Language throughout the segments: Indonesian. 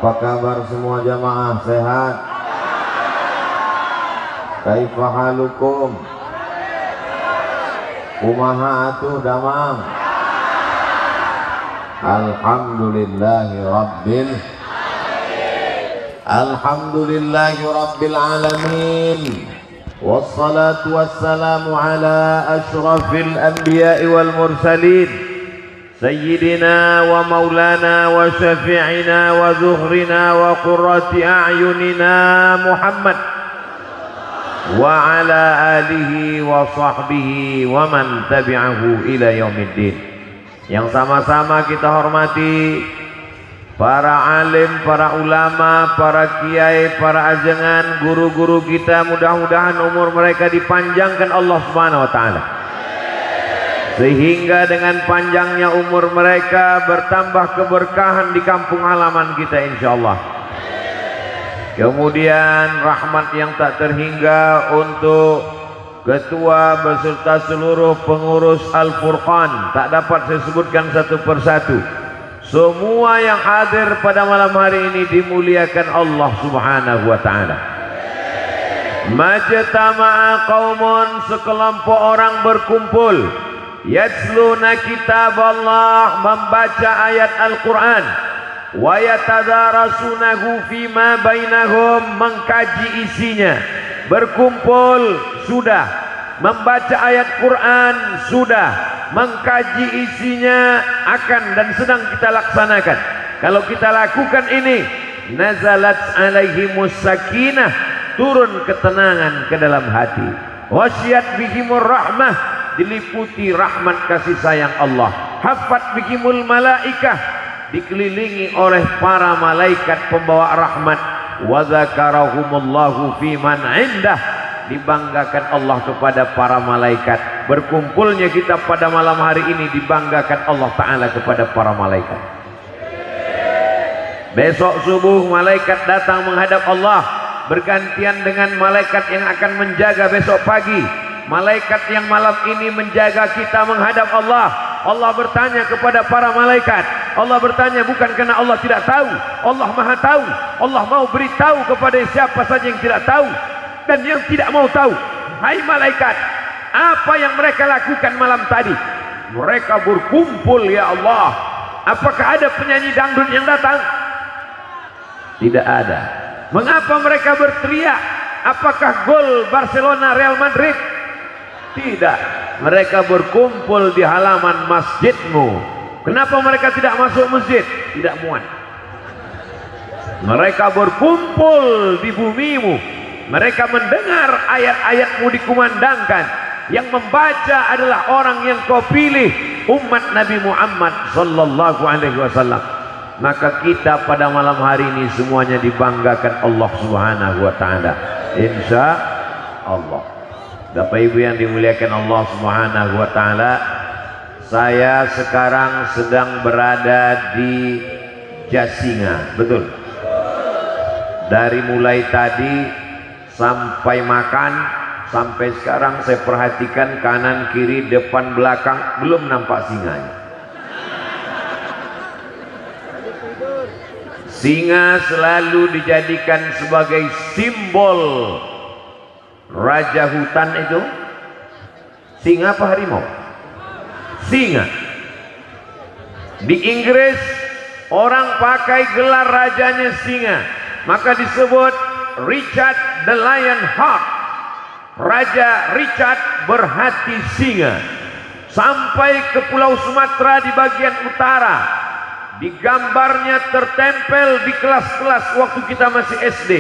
Apa kabar semua jamaah, sehat? Kaifa halukum? Kumaha atuh damang? Alhamdulillahi rabbil alamin. Wassalatu wassalamu ala ashrafil anbiya'i wal mursalin Sayyidina wa maulana wa syafi'ina wa zuhrina wa qurrati a'yunina Muhammad wa ala alihi wa sahbihi wa man tabi'ahu ila yaumiddin. Yang sama-sama kita hormati para alim, para ulama, para kiai, para ajengan, guru-guru kita, mudah-mudahan umur mereka dipanjangkan Allah Subhanahu wa taala, sehingga dengan panjangnya umur mereka bertambah keberkahan di kampung halaman kita insyaallah. Kemudian rahmat yang tak terhingga untuk ketua beserta seluruh pengurus Al-Furqan, tak dapat saya sebutkan satu persatu. Semua yang hadir pada malam hari ini dimuliakan Allah Subhanahu wa taala. Majtama'a qaumun, sekelompok orang berkumpul, yatsluna kitab Allah, membaca ayat Al-Quran, wa yatadarasunahu fima bainahum, mengkaji isinya. Berkumpul sudah, membaca ayat Quran sudah, mengkaji isinya akan dan sedang kita laksanakan. Kalau kita lakukan ini, nazalat alaihimus sakinah, turun ketenangan ke dalam hati. Wasyat bihimur rahmah, diliputi rahmat kasih sayang Allah. Hafat bihimul malaikah, dikelilingi oleh para malaikat pembawa rahmat. Wa dzakarahumullahu fi man indah, dibanggakan Allah kepada para malaikat. Berkumpulnya kita pada malam hari ini dibanggakan Allah Ta'ala kepada para malaikat. Besok subuh malaikat datang menghadap Allah, bergantian dengan malaikat yang akan menjaga besok pagi. Malaikat yang malam ini menjaga kita menghadap Allah. Allah bertanya kepada para malaikat. Allah bertanya bukan karena Allah tidak tahu, Allah maha tahu. Allah mau beritahu kepada siapa saja yang tidak tahu dan yang tidak mau tahu. Hai malaikat, apa yang mereka lakukan malam tadi? Mereka berkumpul ya Allah. Apakah ada penyanyi dangdut yang datang? Tidak ada. Mengapa mereka berteriak? Apakah gol Barcelona Real Madrid? Tidak. Mereka berkumpul di halaman masjidmu. Kenapa mereka tidak masuk masjid? Tidak muat. Mereka berkumpul di bumimu. Mereka mendengar ayat-ayatmu dikumandangkan. Yang membaca adalah orang yang kau pilih, umat Nabi Muhammad sallallahu alaihi wasallam. Maka kita pada malam hari ini semuanya dibanggakan Allah Subhanahu wa taala. Insya Allah. Bapak Ibu yang dimuliakan Allah Subhanahu wa taala, saya sekarang sedang berada di Jasinga, betul? Dari mulai tadi sampai makan, sampai sekarang saya perhatikan kanan kiri depan belakang belum nampak singanya. Singa selalu dijadikan sebagai simbol raja hutan itu. Singa apa harimau? Singa. Di Inggris orang pakai gelar rajanya singa, maka disebut Richard the Lionheart. Raja Richard berhati singa. Sampai ke Pulau Sumatera di bagian utara, di gambarnya tertempel di kelas-kelas waktu kita masih SD,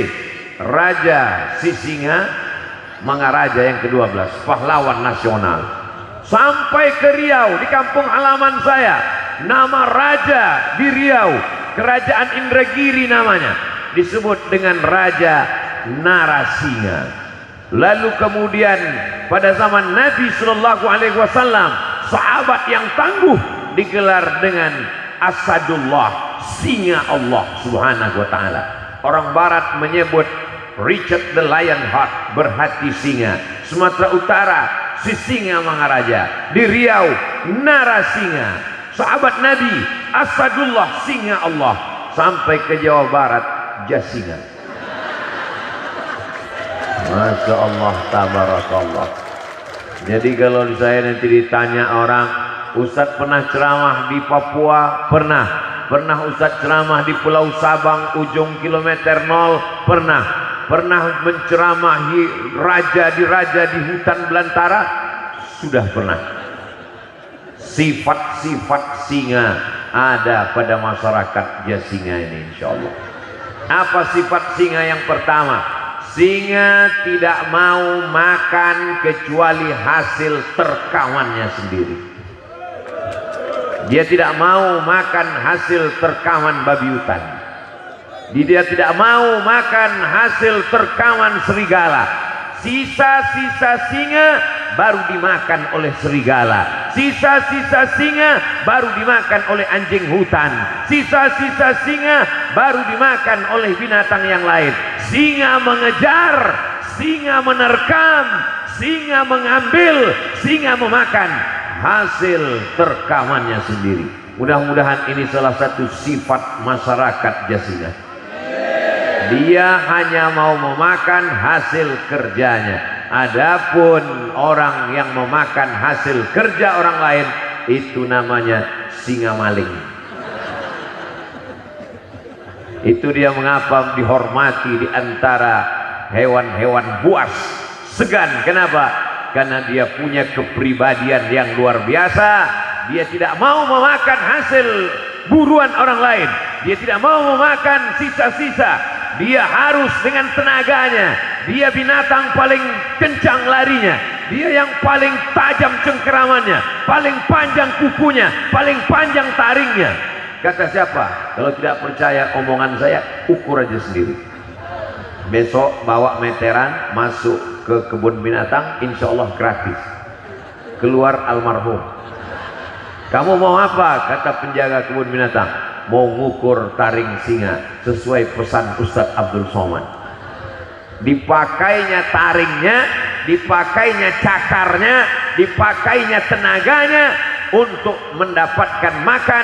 Raja si singa, Mangaraja yang ke-12, pahlawan nasional. Sampai ke Riau, di kampung halaman saya, nama raja di Riau, Kerajaan Indragiri namanya, disebut dengan Raja Narasinga. Lalu kemudian pada zaman Nabi Shallallahu Alaihi Wasallam, sahabat yang tangguh digelar dengan Asadullah, singa Allah Subhanahu Wa Taala. Orang Barat menyebut Richard the Lionheart, berhati singa. Sumatera Utara si singa Mangaraja. Di Riau Narasinga. Sahabat Nabi Asadullah, singa Allah. sampai ke Jawa Barat, Jasingan. Masya Allah, tabarakallah. Jadi kalau saya nanti ditanya orang, Ustadz pernah ceramah di Papua? Pernah Ustadz ceramah di Pulau Sabang ujung kilometer 0? Pernah menceramahi raja di hutan belantara? Sudah pernah. Sifat-sifat singa ada pada masyarakat Jasinga ini, insya Allah. Apa sifat singa yang pertama? Singa tidak mau makan kecuali hasil terkamannya sendiri. Dia tidak mau makan hasil terkaman babi hutan. Dia tidak mau makan hasil terkaman serigala. Sisa-sisa singa baru dimakan oleh serigala. Sisa-sisa singa baru dimakan oleh anjing hutan. Sisa-sisa singa baru dimakan oleh binatang yang lain. Singa mengejar, singa menerkam, singa mengambil, singa memakan hasil terkamannya sendiri. Mudah-mudahan ini salah satu sifat masyarakat Jasinga. Dia hanya mau memakan hasil kerjanya. Adapun orang yang memakan hasil kerja orang lain, itu namanya singa maling. Itu dia mengapa dihormati di antara hewan-hewan buas, segan. Kenapa? Karena dia punya kepribadian yang luar biasa. Dia tidak mau memakan hasil buruan orang lain. Dia tidak mau memakan sisa-sisa. Dia harus dengan tenaganya. Dia binatang paling kencang larinya. Dia yang paling tajam cengkeramannya, paling panjang kukunya, paling panjang taringnya. Kata siapa? Kalau tidak percaya omongan saya, ukur aja sendiri. Besok bawa meteran masuk ke kebun binatang, insya Allah gratis. Keluar almarhum. Kamu mau apa? Kata penjaga kebun binatang. Mau ngukur taring singa sesuai pesan Ustadz Abdul Somad. Dipakainya taringnya, dipakainya cakarnya, dipakainya tenaganya untuk mendapatkan makan.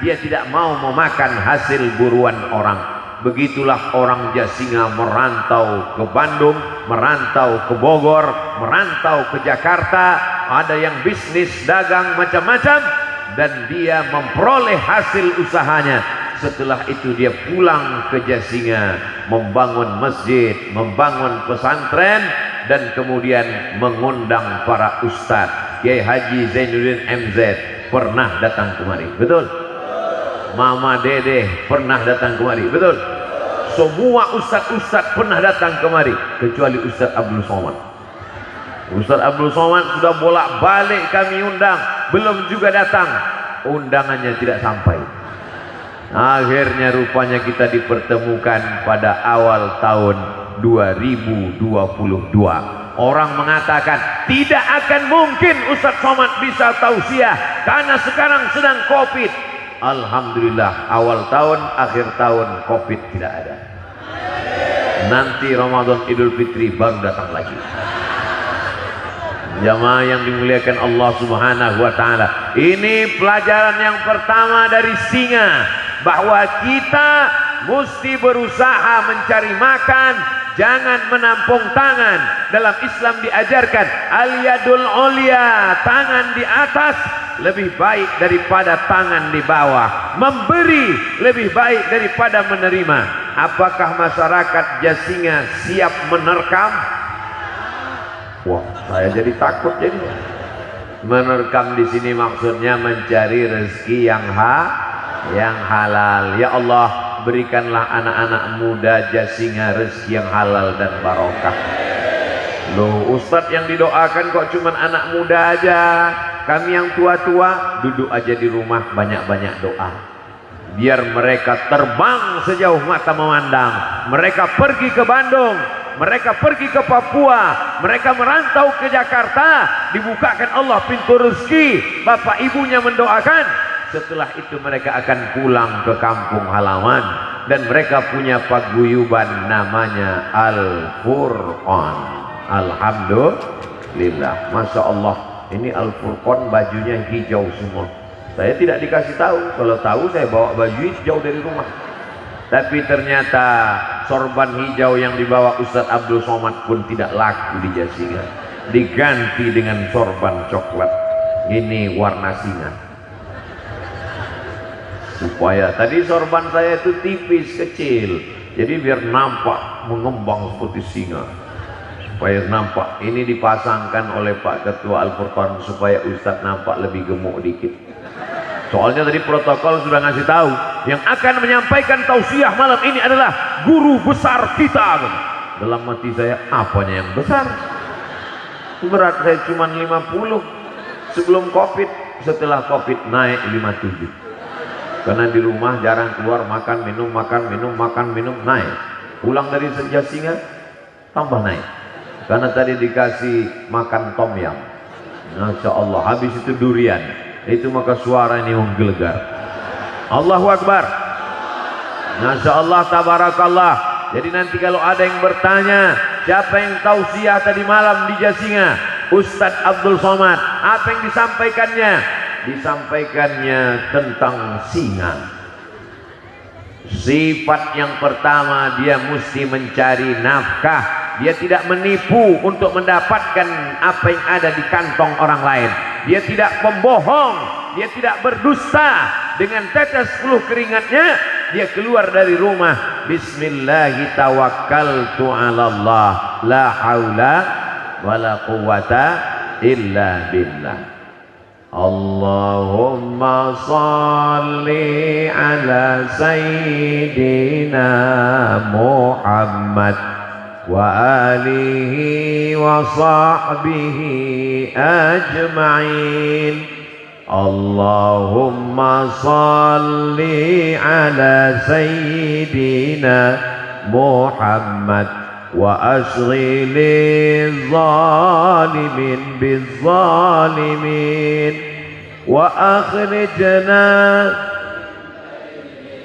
Dia tidak mau memakan hasil buruan orang. Begitulah orang Jasinga merantau ke Bandung, merantau ke Bogor, merantau ke Jakarta. Ada yang bisnis dagang macam-macam, dan dia memperoleh hasil usahanya. Setelah itu dia pulang ke Jasinga, membangun masjid, membangun pesantren, dan kemudian mengundang para ustadz. Kiai Haji Zainuddin MZ pernah datang kemari, betul? Mama Dede pernah datang kemari, betul? Semua ustadz-ustadz pernah datang kemari, kecuali Ustadz Abdul Somad. Ustadz Abdul Somad sudah bolak-balik kami undang, belum juga datang. Undangannya tidak sampai. Akhirnya rupanya kita dipertemukan pada awal tahun 2022. Orang mengatakan tidak akan mungkin Ustadz Somad bisa tausiah karena sekarang sedang Covid. Alhamdulillah, awal tahun, akhir tahun Covid tidak ada. Nanti Ramadan Idul Fitri baru datang lagi. Jamaah yang dimuliakan Allah Subhanahu wa taala. Ini pelajaran yang pertama dari singa, bahwa kita mesti berusaha mencari makan, jangan menampung tangan. Dalam Islam diajarkan al-yadul ulya, tangan di atas lebih baik daripada tangan di bawah. Memberi lebih baik daripada menerima. Apakah masyarakat Jasinga siap menerkam? Wah, saya jadi takut jadi. Menerkam di sini maksudnya mencari rezeki yang halal. Ya Allah, berikanlah anak-anak muda Jasinga rezeki yang halal dan barokah. Loh, Ustadz yang didoakan kok cuman anak muda aja. Kami yang tua-tua duduk aja di rumah, banyak-banyak doa. Biar mereka terbang sejauh mata memandang. Mereka pergi ke Bandung, mereka pergi ke Papua, mereka merantau ke Jakarta, dibukakan Allah pintu rezeki, bapak ibunya mendoakan. Setelah itu mereka akan pulang ke kampung halaman, dan mereka punya paguyuban namanya Al-Furqan. Alhamdulillah, Masya Allah. Ini Al-Furqan bajunya hijau semua. Saya tidak dikasih tahu. Kalau tahu saya bawa baju hijau dari rumah. Tapi ternyata sorban hijau yang dibawa Ustadz Abdul Somad pun tidak laku di Jasinga, diganti dengan sorban coklat. Ini warna singa, supaya tadi sorban saya itu tipis kecil, jadi biar nampak mengembang seperti singa, supaya nampak. Ini dipasangkan oleh Pak Ketua Al-Furqan supaya Ustadz nampak lebih gemuk dikit. Soalnya tadi protokol sudah ngasih tahu yang akan menyampaikan tausiah malam ini adalah guru besar kita. Dalam hati saya, apanya yang besar? Berat saya cuma 50 sebelum Covid, setelah Covid naik 57. Karena di rumah jarang keluar, makan minum naik. Pulang dari Jasinga tambah naik. Karena tadi dikasih makan tom yam. Masya Allah, habis itu durian. Itu maka suara ini menggelegar. Allahu Akbar. Masya Allah, tabarakallah. Jadi nanti kalau ada yang bertanya siapa yang tausiah tadi malam di Jasinga, Ustadz Abdul Somad, apa yang disampaikannya? Disampaikannya tentang singa. Sifat yang pertama, dia mesti mencari nafkah. Dia tidak menipu untuk mendapatkan apa yang ada di kantong orang lain. Dia tidak membohong, dia tidak berdusta. Dengan tetes 10 keringatnya dia keluar dari rumah, bismillahi tawakkaltu 'alallah la haula wala quwwata illa billah. Allahumma salli ala sayyidina Muhammad wa alihi wa sahbihi ajma'in. Allahumma salli ala sayyidina Muhammad wa ashghilil zalimin bizzalimin wa akhrijna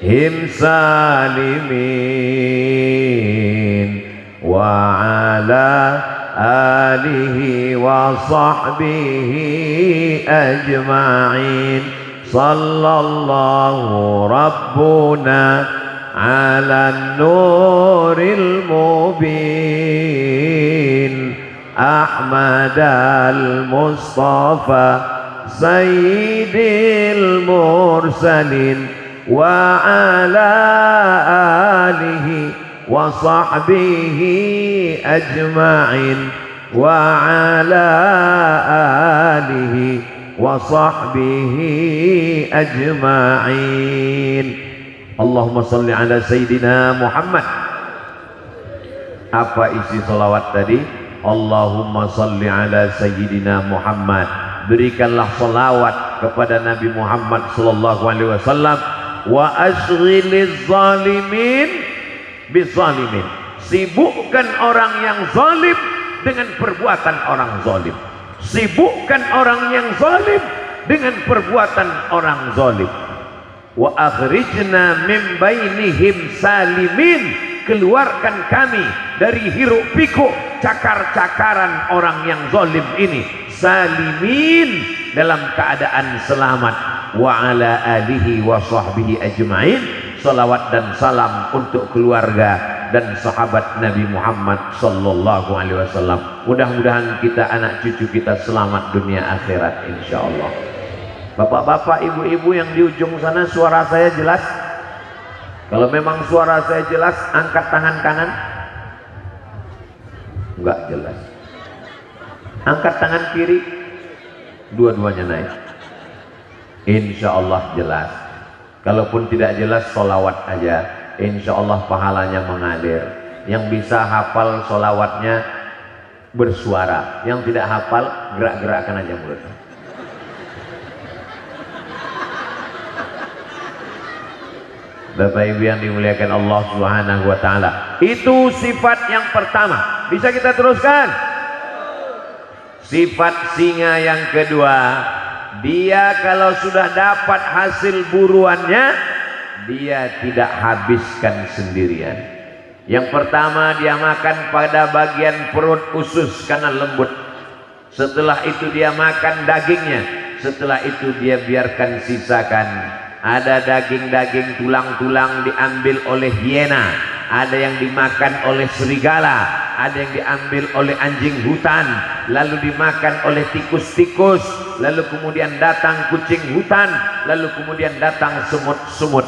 him salimin wa ala alihi wa sahbihi ajma'in. Sallallahu rabbuna ala nuril mubin Ahmad al-Mustafa sayyidil mursalin wa ala alihi wa sahbihi ajma'in wa ala alihi wa sahbihi ajma'in. Allahumma salli ala sayyidina Muhammad. Apa isi salawat tadi? Allahumma salli ala sayyidina Muhammad. Berikanlah salawat kepada Nabi Muhammad sallallahu alaihi wasallam. Wa ashghiliz zalimin bizalimin. Sibukkan orang yang zalim dengan perbuatan orang zalim. Sibukkan orang yang zalim dengan perbuatan orang zalim. Wa akhrijna min bainihim salimin. Keluarkan kami dari hiruk pikuk cakar-cakaran orang yang zalim ini, salimin, dalam keadaan selamat. Wa ala alihi wa sahbihi ajma'in. Salawat dan salam untuk keluarga dan sahabat Nabi Muhammad sallallahu alaihi wasallam. Mudah-mudahan kita, anak cucu kita selamat dunia akhirat insyaallah. Bapak-bapak, ibu-ibu yang di ujung sana, suara saya jelas? Kalau memang suara saya jelas, angkat tangan kanan. Enggak jelas. Angkat tangan kiri. Dua-duanya naik. Insyaallah jelas. Kalaupun tidak jelas, sholawat aja, insya Allah pahalanya mengalir. Yang bisa hafal sholawatnya bersuara, yang tidak hafal gerak-gerakkan aja mulutnya. Bapak Ibu yang dimuliakan Allah Subhanahu wa taala, itu sifat yang pertama. Bisa kita teruskan? Sifat singa yang kedua, dia kalau sudah dapat hasil buruannya, dia tidak habiskan sendirian. Yang pertama, dia makan pada bagian perut usus karena lembut. Setelah itu dia makan dagingnya. Setelah itu dia biarkan sisakan Ada daging-daging tulang-tulang diambil oleh hiena, ada yang dimakan oleh serigala, ada yang diambil oleh anjing hutan, lalu dimakan oleh tikus-tikus, lalu kemudian datang kucing hutan, lalu kemudian datang semut-semut.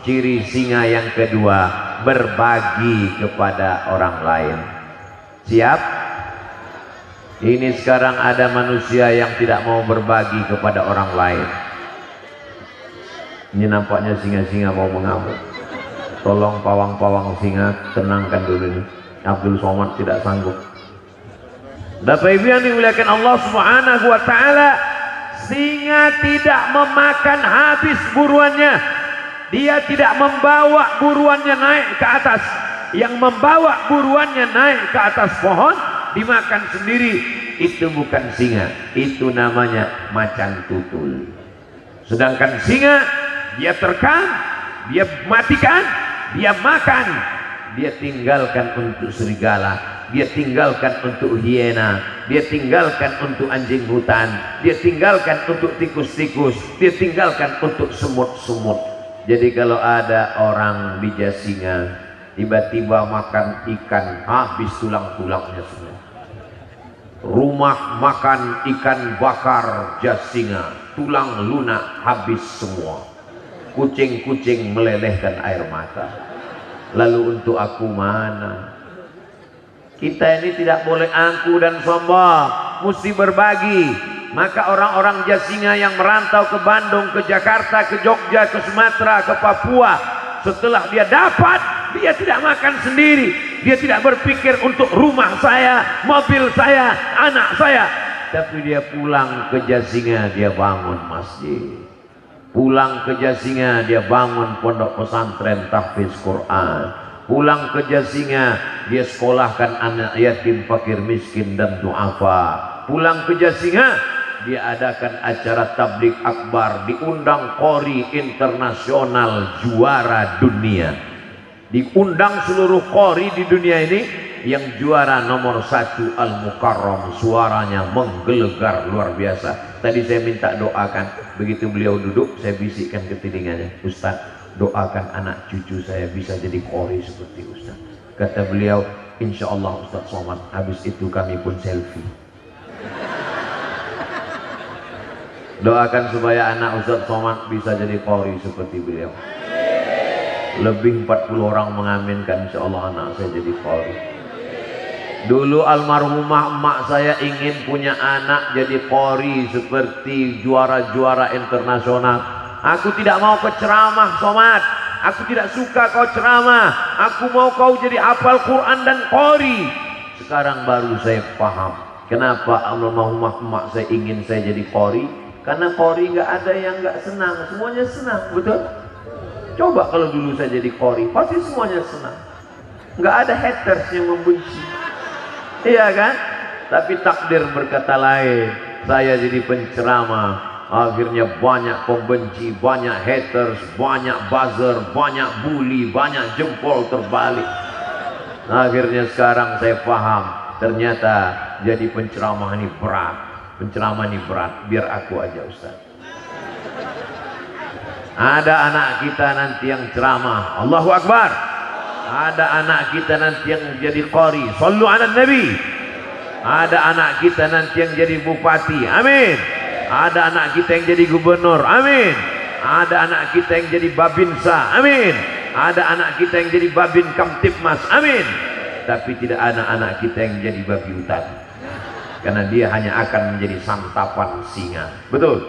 Ciri singa yang kedua, berbagi kepada orang lain. Siap? Ini sekarang ada manusia yang tidak mau berbagi kepada orang lain. Ini nampaknya singa-singa mau mengamuk. Tolong pawang-pawang singa tenangkan dulu ini. Abdul Somad tidak sanggup. Bapak Ibu yang dimuliakan Allah Subhanahu wa taala, singa tidak memakan habis buruannya. Dia tidak membawa buruannya naik ke atas. Yang membawa buruannya naik ke atas pohon dimakan sendiri. Itu bukan singa, itu namanya macan tutul. Sedangkan singa, dia terkam, dia matikan, dia makan, dia tinggalkan untuk serigala, dia tinggalkan untuk hiena, dia tinggalkan untuk anjing hutan, dia tinggalkan untuk tikus-tikus, dia tinggalkan untuk semut-semut. Jadi kalau ada orang di Jasinga tiba-tiba makan ikan habis tulang-tulangnya semua. Rumah makan ikan bakar Jasinga, tulang lunak habis semua. Kucing-kucing melelehkan air mata. Lalu untuk aku mana? Kita ini tidak boleh angku dan sombong, mesti berbagi. Maka orang-orang Jasinga yang merantau ke Bandung, ke Jakarta, ke Jogja, ke Sumatera, ke Papua, setelah dia dapat, dia tidak makan sendiri. Dia tidak berpikir untuk rumah saya, mobil saya, anak saya, tapi dia pulang ke Jasinga, dia bangun masjid. Pulang ke Jasinga, dia bangun pondok pesantren tahfiz Quran. Pulang ke Jasinga, dia sekolahkan anak yatim, fakir, miskin dan duafa. Pulang ke Jasinga, dia adakan acara tablik akbar, diundang Qori internasional juara dunia. Diundang seluruh Qori di dunia ini, yang juara nomor 1 Al-Mukarram, suaranya menggelegar luar biasa. Tadi saya minta doakan, begitu beliau duduk saya bisikkan ke telinganya, Ustaz, doakan anak cucu saya bisa jadi Qori seperti Ustaz. Kata beliau, insya Allah Ustaz Somad. Habis itu kami pun selfie. Doakan supaya anak Ustaz Somad bisa jadi Qori seperti beliau. Lebih 40 orang mengaminkan, insya Allah anak saya jadi Qori. Dulu almarhumah emak saya ingin punya anak jadi Qori seperti juara-juara internasional. Aku tidak mau kau ceramah Somad, aku tidak suka kau ceramah, aku mau kau jadi hafal Quran dan Qori. Sekarang baru saya paham kenapa almarhumah emak saya ingin saya jadi Qori. Karena Qori nggak ada yang nggak senang, semuanya senang, betul? Coba kalau dulu saya jadi Qori, pasti semuanya senang, nggak ada haters yang membenci. Iya kan? Tapi takdir berkata lain. Saya jadi penceramah, akhirnya banyak pembenci, banyak haters, banyak buzzer, banyak bully, banyak jempol terbalik. Akhirnya sekarang saya paham, ternyata jadi penceramah ini berat. Penceramah ini berat, biar aku aja Ustaz. Ada anak kita nanti yang ceramah, Allahu Akbar. Ada anak kita nanti yang jadi Qori, Sallu ala Nabi. Ada anak kita nanti yang jadi bupati, amin. Ada anak kita yang jadi gubernur, amin. Ada anak kita yang jadi babinsa, amin. Ada anak kita yang jadi babin kamtipmas, amin. Tapi tidak ada anak kita yang jadi babi hutan, karena dia hanya akan menjadi santapan singa. Betul?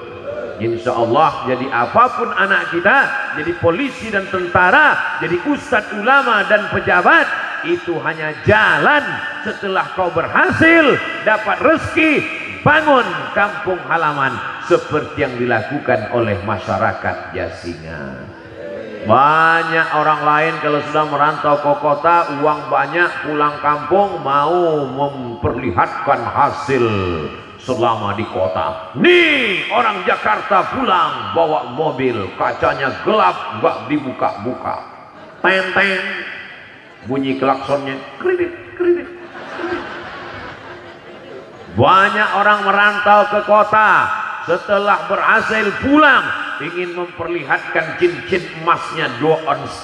Insya Allah, jadi apapun anak kita, jadi polisi dan tentara, jadi ustadz, ulama dan pejabat, itu hanya jalan setelah kau berhasil dapat rezeki, bangun kampung halaman seperti yang dilakukan oleh masyarakat Jasinga. Banyak orang lain kalau sudah merantau ke kota, uang banyak, pulang kampung mau memperlihatkan hasil selama di kota. Nih orang Jakarta pulang bawa mobil, kacanya gelap, nggak dibuka-buka, teng-teng, bunyi klaksonnya, kredit, kredit. Banyak orang merantau ke kota, setelah berhasil pulang ingin memperlihatkan cincin emasnya 2,5 ons,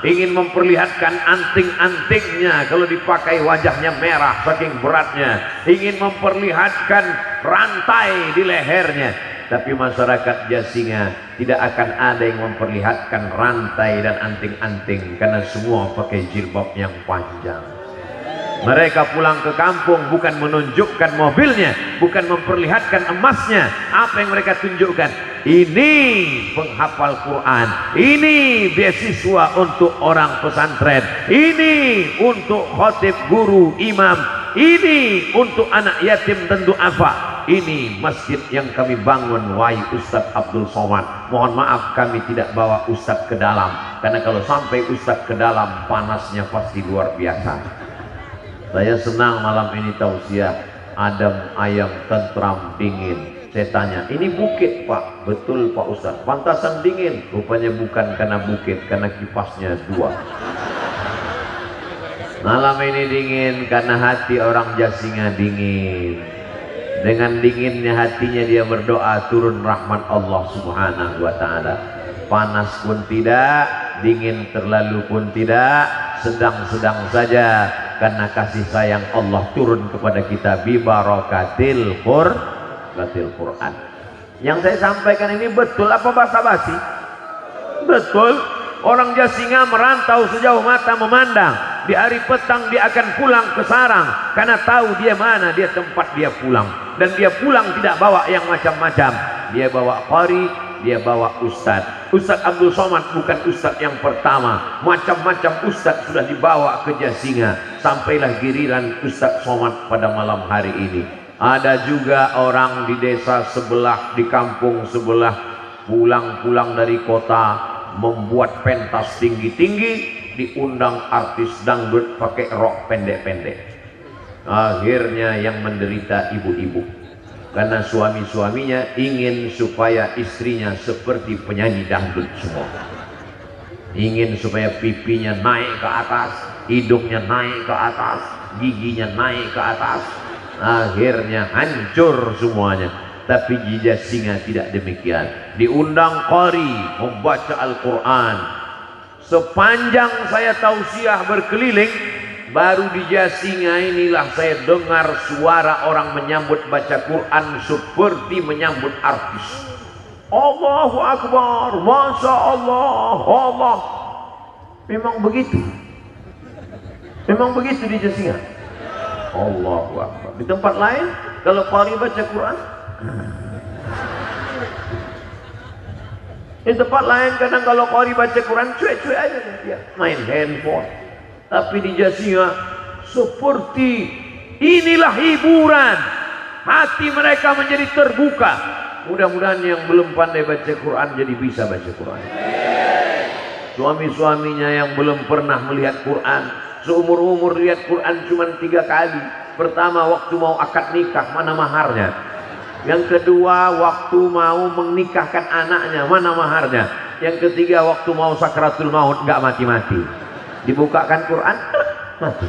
ingin memperlihatkan anting-antingnya kalau dipakai wajahnya merah saking beratnya, ingin memperlihatkan rantai di lehernya. Tapi masyarakat Jasinga tidak akan ada yang memperlihatkan rantai dan anting-anting karena semua pakai jilbab yang panjang. Mereka pulang ke kampung bukan menunjukkan mobilnya, bukan memperlihatkan emasnya. Apa yang mereka tunjukkan? Ini penghafal Quran, ini beasiswa untuk orang pesantren, ini untuk khotib, guru, imam, ini untuk anak yatim tentu apa? Ini masjid yang kami bangun, wahai Ustadz Abdul Somad. Mohon maaf kami tidak bawa Ustadz ke dalam, karena kalau sampai Ustadz ke dalam panasnya pasti luar biasa. Saya senang malam ini tausiah, adem, ayam, tentram, dingin. Saya tanya, ini bukit Pak? Betul Pak Ustadz, pantasan dingin. Rupanya bukan karena bukit, karena kipasnya 2. Malam ini dingin karena hati orang Jasinga dingin. Dengan dinginnya hatinya dia berdoa turun rahmat Allah Subhanahu wa ta'ala. Panas pun tidak, dingin terlalu pun tidak, sedang-sedang saja, karena kasih sayang Allah turun kepada kita bi barakatil Quran. Yang saya sampaikan ini betul apa basa-basi? Betul. Orang Jasinga merantau sejauh mata memandang. Di hari petang dia akan pulang ke sarang karena tahu dia mana dia tempat dia pulang. Dan dia pulang tidak bawa yang macam-macam. Dia bawa qari, dia bawa ustadz. Ustadz Abdul Somad bukan ustadz yang pertama. Macam-macam ustadz sudah dibawa ke Jasinga. Sampailah giliran Ustadz Somad pada malam hari ini. Ada juga orang di desa sebelah, di kampung sebelah, pulang-pulang dari kota membuat pentas tinggi-tinggi, diundang artis dangdut pakai rok pendek-pendek. Akhirnya yang menderita ibu-ibu, karena suami-suaminya ingin supaya istrinya seperti penyanyi dangdut semua. Ingin supaya pipinya naik ke atas, hidungnya naik ke atas, giginya naik ke atas. Akhirnya hancur semuanya. Tapi di Jasinga tidak demikian. Diundang qari membaca Al-Quran. Sepanjang saya tausiah berkeliling, baru di Jasinga inilah saya dengar suara orang menyambut baca Quran seperti menyambut artis. Allahu Akbar, Masya Allah, Allah. Memang begitu. Memang begitu di Jasinga. Allahu Akbar. Di tempat lain kalau qari baca Quran, di tempat lain kadang kalau qari baca Quran cuek-cuek aja dia main handphone. Tapi di Jasinga seperti inilah hiburan. Hati mereka menjadi terbuka. Mudah-mudahan yang belum pandai baca Quran jadi bisa baca Quran. Suami-suaminya yang belum pernah melihat Quran, seumur-umur lihat Quran cuma 3 kali. Pertama waktu mau akad nikah, mana maharnya? Yang kedua waktu mau menikahkan anaknya, mana maharnya? Yang ketiga waktu mau sakratul maut, nggak mati-mati. Dibukakan Quran, mati.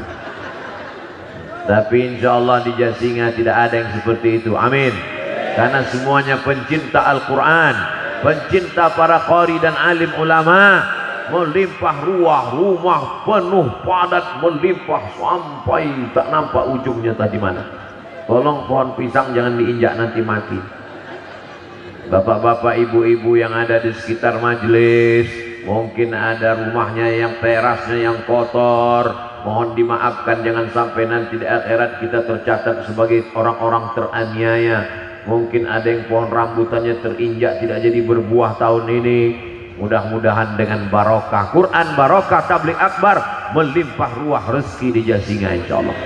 Tapi insya Allah di Jasinga tidak ada yang seperti itu. Amin. Karena semuanya pencinta Al-Quran, pencinta para qari dan alim ulama, melimpah ruah, rumah penuh padat, melimpah sampai tak nampak ujungnya tadi mana. Tolong pohon pisang jangan diinjak nanti mati. Bapak-bapak, ibu-ibu yang ada di sekitar majelis, mungkin ada rumahnya yang terasnya yang kotor, mohon dimaafkan, jangan sampai nanti di akhirat kita tercatat sebagai orang-orang teraniaya. Mungkin ada yang pohon rambutannya terinjak tidak jadi berbuah tahun ini. Mudah-mudahan dengan barokah Quran, barokah tabligh akbar, melimpah ruah rezeki di Jasinga insyaallah.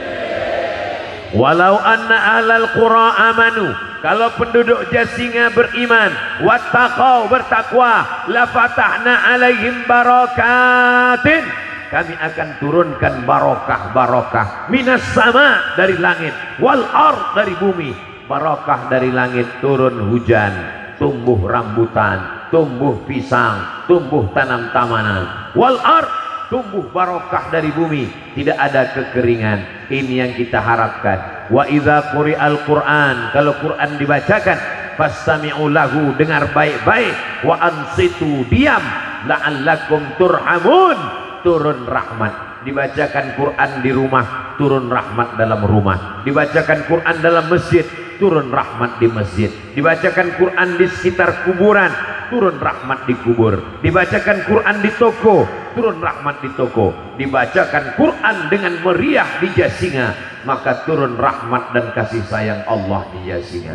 Walau anna ahlal qura amanu, kalau penduduk Jasinga beriman, wattaqau, bertakwa, la fatahna alaihim barakatin, kami akan turunkan barokah-barokah minas sama, dari langit, wal ard, dari bumi. Barokah dari langit turun hujan, tumbuh rambutan, tumbuh pisang, tumbuh tanam-tamanan, wal ard, tumbuh barokah dari bumi, tidak ada kekeringan. Ini yang kita harapkan. Wa idza quri'al Qur'an, kalau Quran dibacakan, fastami'u lahu, dengar baik-baik, wa ansitu, diam, la'allakum turhamun, turun rahmat. Dibacakan Quran di rumah, turun rahmat dalam rumah. Dibacakan Quran dalam masjid, turun rahmat di masjid. Dibacakan Quran di sekitar kuburan, turun rahmat di kubur. Dibacakan Quran di toko, turun rahmat di toko. Dibacakan Quran dengan meriah di Jasinga, maka turun rahmat dan kasih sayang Allah di Jasinga.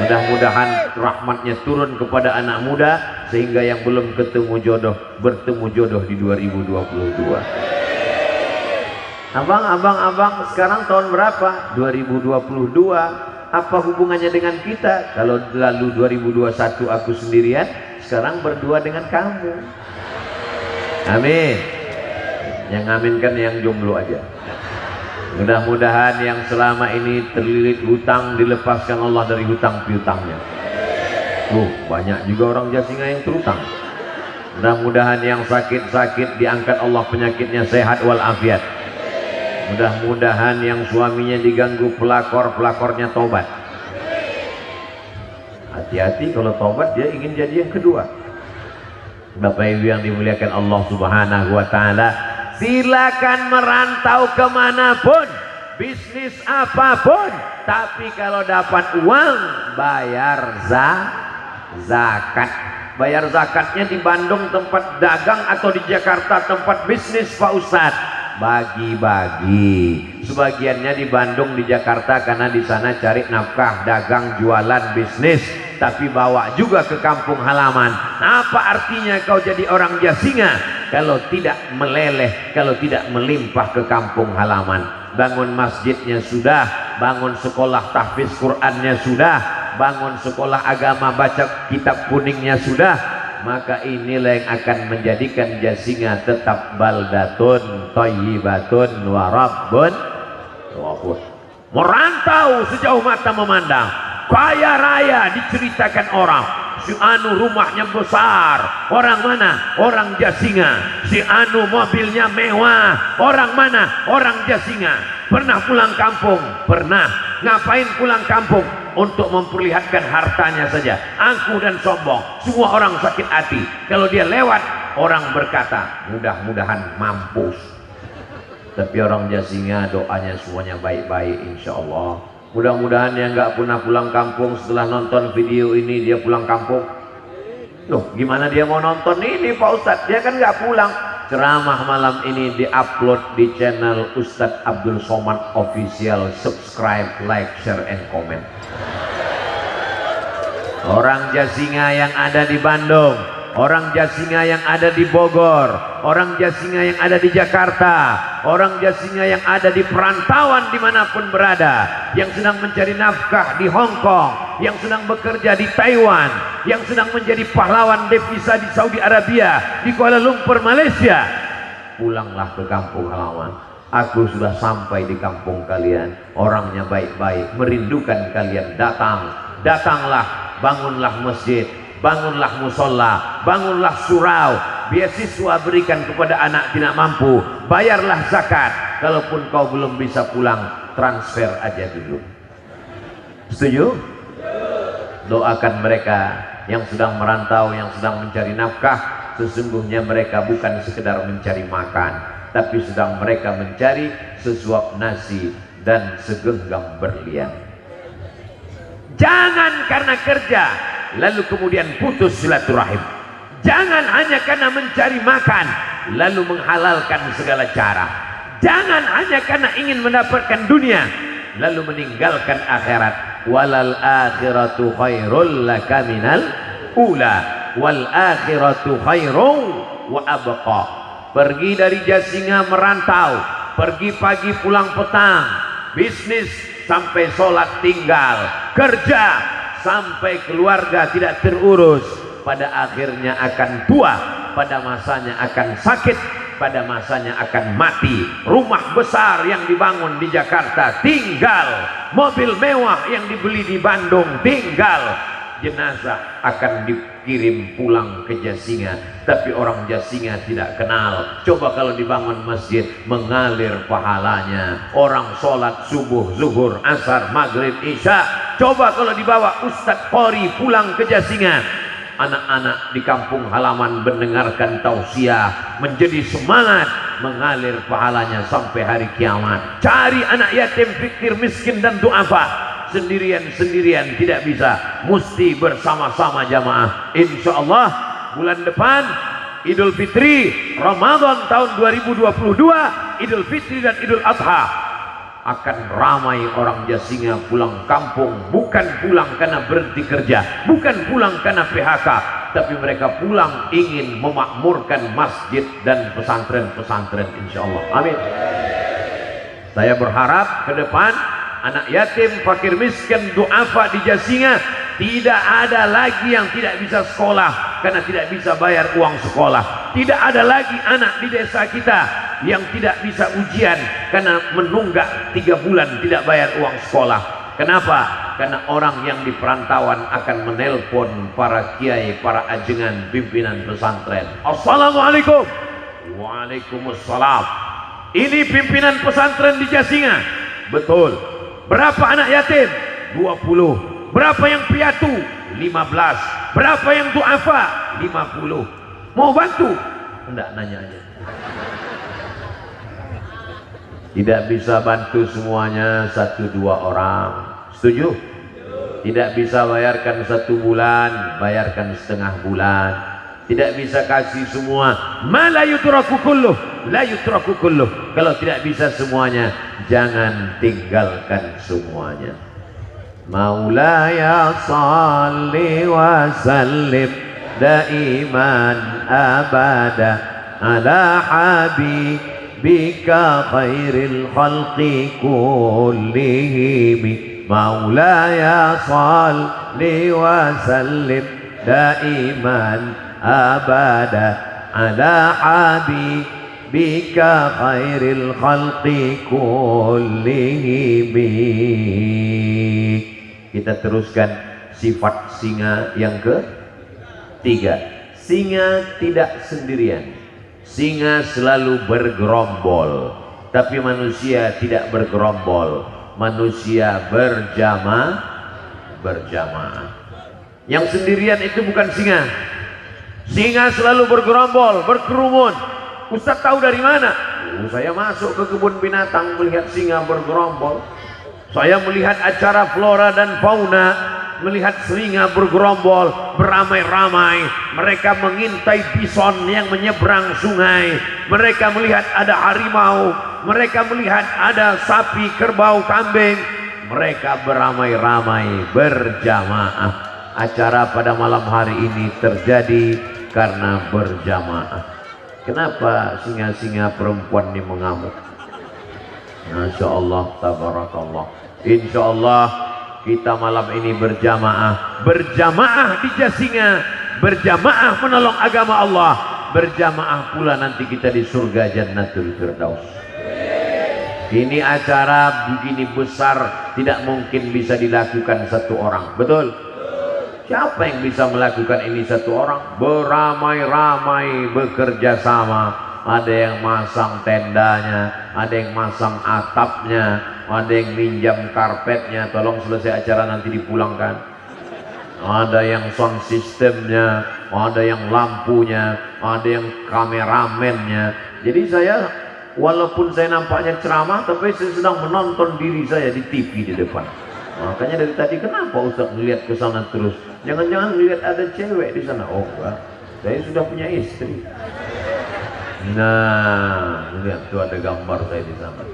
Mudah-mudahan rahmatnya turun kepada anak muda, sehingga yang belum ketemu jodoh bertemu jodoh di 2022. Abang, sekarang tahun berapa? 2022. Apa hubungannya dengan kita? Kalau lalu 2021 aku sendirian, sekarang berdua dengan kamu. Amin. Yang amin kan yang jomblo aja. Mudah-mudahan yang selama ini terlilit hutang dilepaskan Allah dari hutang piutangnya. Banyak juga orang Jasinga yang terutang. Mudah-mudahan yang sakit-sakit diangkat Allah penyakitnya, sehat walafiat. Mudah-mudahan yang suaminya diganggu pelakor-pelakornya tobat. Hati-hati kalau tobat dia ingin jadi yang kedua. Bapak Ibu yang dimuliakan Allah Subhanahu wa ta'ala, silakan merantau kemanapun, bisnis apapun, tapi kalau dapat uang bayar zakat. Bayar zakatnya di Bandung tempat dagang atau di Jakarta tempat bisnis Pak Ustadz, bagi-bagi. Sebagiannya di Bandung, di Jakarta karena di sana cari nafkah, dagang, jualan, bisnis, tapi bawa juga ke kampung halaman. Apa artinya kau jadi orang Jasinga kalau tidak meleleh, kalau tidak melimpah ke kampung halaman? Bangun masjidnya sudah, bangun sekolah tahfiz Qur'annya sudah, bangun sekolah agama baca kitab kuningnya sudah, maka inilah yang akan menjadikan Jasinga tetap baldatun thayyibatun wa rabbun ghafur. Merantau sejauh mata memandang, kaya raya diceritakan orang. Si anu rumahnya besar, orang mana? Orang Jasinga. Si anu mobilnya mewah, orang mana? Orang Jasinga. Pernah pulang kampung? Pernah. Ngapain pulang kampung? Untuk memperlihatkan hartanya saja, angkuh dan sombong. Semua orang sakit hati kalau dia lewat, orang berkata mudah-mudahan mampus. Tapi orang Jasinga doanya semuanya baik-baik, insya Allah. Mudah-mudahan yang nggak pernah pulang kampung setelah nonton video ini dia pulang kampung. Loh, gimana dia mau nonton ini Pak Ustadz? Dia kan nggak pulang. Ceramah malam ini diupload di channel Ustadz Abdul Somad Official. Subscribe, like, share, and comment. Orang Jasinga yang ada di Bandung, orang Jasinga yang ada di Bogor, orang Jasinga yang ada di Jakarta, orang Jasinga yang ada di perantauan dimanapun berada, yang sedang mencari nafkah di Hong Kong, yang sedang bekerja di Taiwan, yang sedang menjadi pahlawan devisa di Saudi Arabia, di Kuala Lumpur, Malaysia, pulanglah ke kampung halaman. Aku sudah sampai di kampung kalian, orangnya baik-baik, merindukan kalian. Datanglah, bangunlah masjid, bangunlah musola, bangunlah surau, beasiswa berikan kepada anak tidak mampu, bayarlah zakat. Kalaupun kau belum bisa pulang, transfer aja dulu. Setuju? Doakan mereka yang sedang merantau, yang sedang mencari nafkah. Sesungguhnya mereka bukan sekedar mencari makan, tapi sedang mereka mencari sesuap nasi dan segenggam berlian. Jangan karena kerja lalu kemudian putus silaturahim. Jangan hanya karena mencari makan lalu menghalalkan segala cara. Jangan hanya karena ingin mendapatkan dunia lalu meninggalkan akhirat. Walal akhiratu khairul laka minal ula wal akhiratu khairu wa abqa. Pergi dari Jasinga merantau, pergi pagi pulang petang, bisnis sampai sholat tinggal, kerja sampai keluarga tidak terurus, pada akhirnya akan tua, pada masanya akan sakit, pada masanya akan mati. Rumah besar yang dibangun di Jakarta tinggal, mobil mewah yang dibeli di Bandung tinggal, jenazah akan dikirim pulang ke Jasinga, tapi orang Jasinga tidak kenal. Coba kalau dibangun masjid, mengalir pahalanya. Orang sholat subuh, zuhur, asar, maghrib, isya Coba kalau dibawa Ustadz Qori pulang ke Jasinga, anak-anak di kampung halaman mendengarkan tausiah, menjadi semangat, mengalir pahalanya sampai hari kiamat. Cari anak yatim, fakir, miskin dan duafa. Sendirian-sendirian tidak bisa, mesti bersama-sama jamaah. Insya Allah bulan depan Idul Fitri, Ramadan tahun 2022, Idul Fitri dan Idul Adha, akan ramai orang Jasinga pulang kampung. Bukan pulang karena berhenti kerja, bukan pulang karena PHK, tapi mereka pulang ingin memakmurkan masjid dan pesantren-pesantren, insya Allah. Amin. Saya berharap ke depan anak yatim, fakir, miskin, duafa di Jasinga tidak ada lagi yang tidak bisa sekolah karena tidak bisa bayar uang sekolah. Tidak ada lagi anak di desa kita yang tidak bisa ujian karena menunggak 3 bulan tidak bayar uang sekolah. Kenapa? Karena orang yang di perantauan akan menelpon para kiai, para ajengan, pimpinan pesantren. Assalamualaikum. Waalaikumsalam. Ini pimpinan pesantren di Jasinga. Betul. Berapa anak yatim? 20. Berapa yang piatu? 15. Berapa yang duafa? 50. Mau bantu? Enggak, nanya aja. Tidak bisa bantu semuanya 1-2 orang. Setuju? Tidak bisa bayarkan 1 bulan, bayarkan setengah bulan. Tidak bisa kasih semua. Ma la yutraku kulluh, la yutraku kulluh. Kalau tidak bisa semuanya, jangan tinggalkan semuanya. Maulaya salli wa sallim daiman abada ala habibika khairil khalqi kullihim. Maulaya salli wa sallim daiman abada ala habibika khairil khalqi kullihim. Kita teruskan sifat singa yang ketiga. Singa tidak sendirian. Singa selalu bergerombol, tapi manusia tidak bergerombol. Manusia berjamaah. Yang sendirian itu bukan singa. Singa selalu bergerombol, berkerumun. Ustaz tahu dari mana? Saya masuk ke kebun binatang melihat singa bergerombol. Saya melihat acara flora dan fauna, melihat singa bergerombol, beramai-ramai. Mereka mengintai bison yang menyeberang sungai. Mereka melihat ada harimau. Mereka melihat ada sapi, kerbau, kambing. Mereka beramai-ramai, berjamaah. Acara pada malam hari ini terjadi karena berjamaah. Kenapa singa-singa perempuan ini mengamuk? Masya Allah, tabarakallah. Insya Allah kita malam ini berjamaah di Jasinga, berjamaah menolong agama Allah, berjamaah pula nanti kita di surga Jannatul Firdaus. Ini acara begini besar tidak mungkin bisa dilakukan 1 orang, betul? Siapa yang bisa melakukan ini 1 orang? Beramai-ramai, bekerja sama. Ada yang masang tendanya, ada yang masang atapnya, ada yang minjam karpetnya, tolong selesai acara nanti dipulangkan. Ada yang sound systemnya, ada yang lampunya, ada yang kameramennya. Jadi saya, walaupun saya nampaknya ceramah, tapi saya sedang menonton diri saya di TV di depan. Makanya dari tadi kenapa Ustaz melihat ke sana terus? Jangan-jangan lihat ada cewek di sana. Oh enggak, saya sudah punya istri. Nah, lihat tuh ada gambar saya di sana.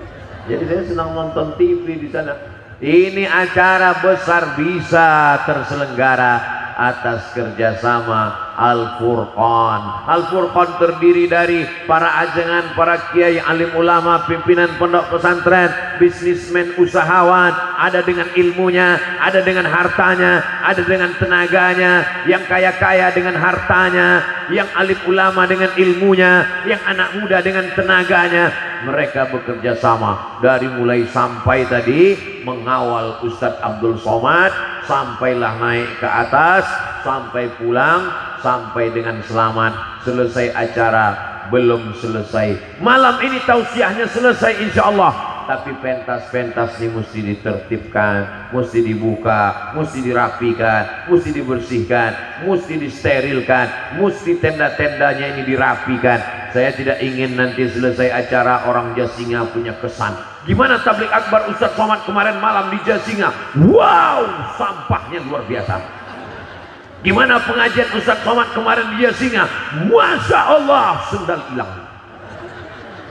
Jadi saya senang nonton TV di sana. Ini acara besar bisa terselenggara atas kerjasama Al-Furqan. Al-Furqan terdiri dari para ajengan, para kiai, alim ulama, pimpinan pondok pesantren, bisnismen, usahawan. Ada dengan ilmunya, ada dengan hartanya, ada dengan tenaganya. Yang kaya-kaya dengan hartanya, yang alim ulama dengan ilmunya, yang anak muda dengan tenaganya. Mereka bekerja sama dari mulai sampai tadi mengawal Ustadz Abdul Somad, sampailah naik ke atas, sampai pulang, sampai dengan selamat. Selesai acara, belum selesai. Malam ini tausiahnya selesai insya Allah. tapi pentas-pentas ini mesti ditertibkan, mesti dibuka, mesti dirapikan, mesti dibersihkan, mesti disterilkan, mesti tenda-tendanya ini dirapikan. Saya tidak ingin nanti selesai acara orang Jasinga punya kesan, gimana tablik akbar Ustadz Somad kemarin malam di Jasinga, wow, sampahnya luar biasa. Gimana pengajian Ustadz Somad kemarin di Jasinga, Masya Allah, sendal hilang.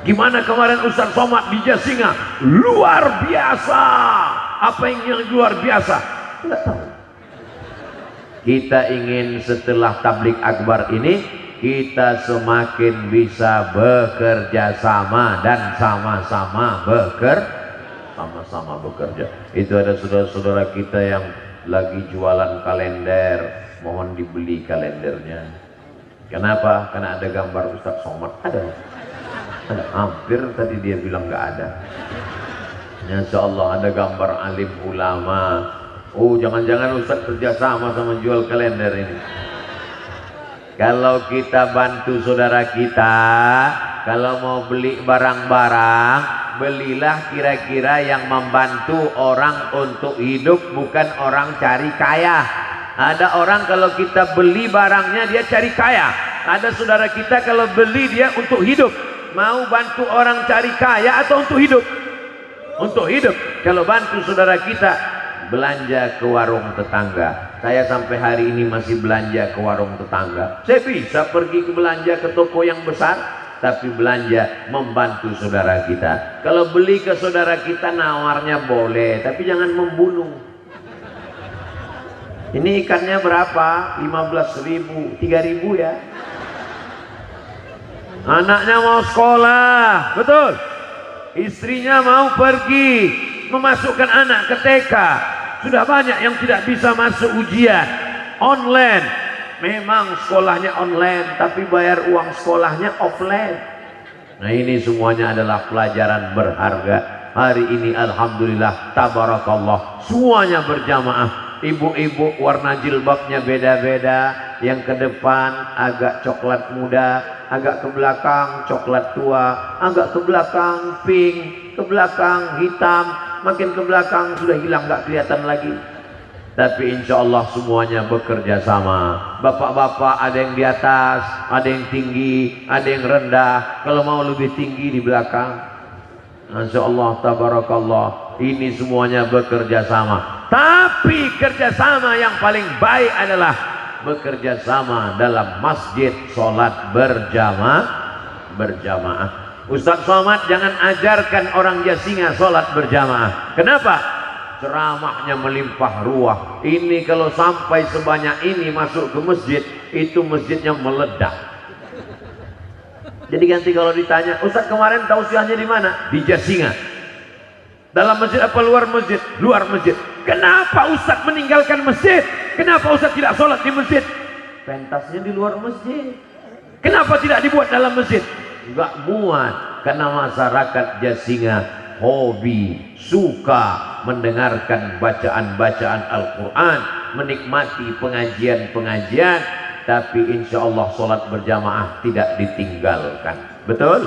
Gimana kemarin Ustadz Somad di Jasinga, luar biasa. Apa yang luar biasa? Tidak tahu. Kita ingin setelah tablik akbar ini kita semakin bisa bekerja sama dan sama-sama bekerja. Itu ada saudara-saudara kita yang lagi jualan kalender, mohon dibeli kalendernya. Kenapa? Karena ada gambar Ustadz Somad. Ada hampir tadi dia bilang nggak ada. Insya Allah ada gambar alim ulama. Oh, jangan-jangan Ustadz kerjasama sama jual kalender ini. Kalau kita bantu saudara kita, kalau mau beli barang-barang, belilah kira-kira yang membantu orang untuk hidup, bukan orang cari kaya. Ada orang kalau kita beli barangnya dia cari kaya. Ada saudara kita kalau beli dia untuk hidup. Mau bantu orang cari kaya atau untuk hidup? Untuk hidup. Kalau bantu saudara kita belanja ke warung tetangga. Saya sampai hari ini masih belanja ke warung tetangga. Saya bisa pergi ke belanja ke toko yang besar, tapi belanja membantu saudara kita. Kalau beli ke saudara kita nawarnya boleh, tapi jangan membunuh. Ini ikannya berapa? 15.000, 3.000 ya. Anaknya mau sekolah, betul. Istrinya mau pergi memasukkan anak ke TK. Sudah banyak yang tidak bisa masuk ujian online. Memang sekolahnya online, tapi bayar uang sekolahnya offline. Nah, ini semuanya adalah pelajaran berharga. Hari ini alhamdulillah, tabarakallah, semuanya berjamaah. Ibu-ibu warna jilbabnya beda-beda. Yang ke depan agak coklat muda, agak ke belakang coklat tua, agak ke belakang pink, ke belakang hitam, makin ke belakang sudah hilang, nggak kelihatan lagi. Tapi insya Allah semuanya bekerja sama. Bapak-bapak ada yang di atas, ada yang tinggi, ada yang rendah. Kalau mau lebih tinggi di belakang. Insya Allah tabarakallah, ini semuanya bekerja sama. Tapi kerjasama yang paling baik adalah bekerja sama dalam masjid, sholat berjamaah. Ustadz Somad jangan ajarkan orang Jasinga sholat berjamaah. Kenapa? Ceramahnya melimpah ruah. Ini kalau sampai sebanyak ini masuk ke masjid, itu masjidnya meledak. Jadi ganti kalau ditanya, Ustadz kemarin tausiahnya di mana? Di Jasinga. Dalam masjid apa luar masjid? Luar masjid. Kenapa Ustadz meninggalkan masjid? Kenapa Ustadz tidak sholat di masjid? Pentasnya di luar masjid. Kenapa tidak dibuat dalam masjid? Enggak muat. Karena masyarakat Jasinga hobi, suka mendengarkan bacaan-bacaan Al-Quran, menikmati pengajian-pengajian, tapi insya Allah sholat berjamaah tidak ditinggalkan. Betul?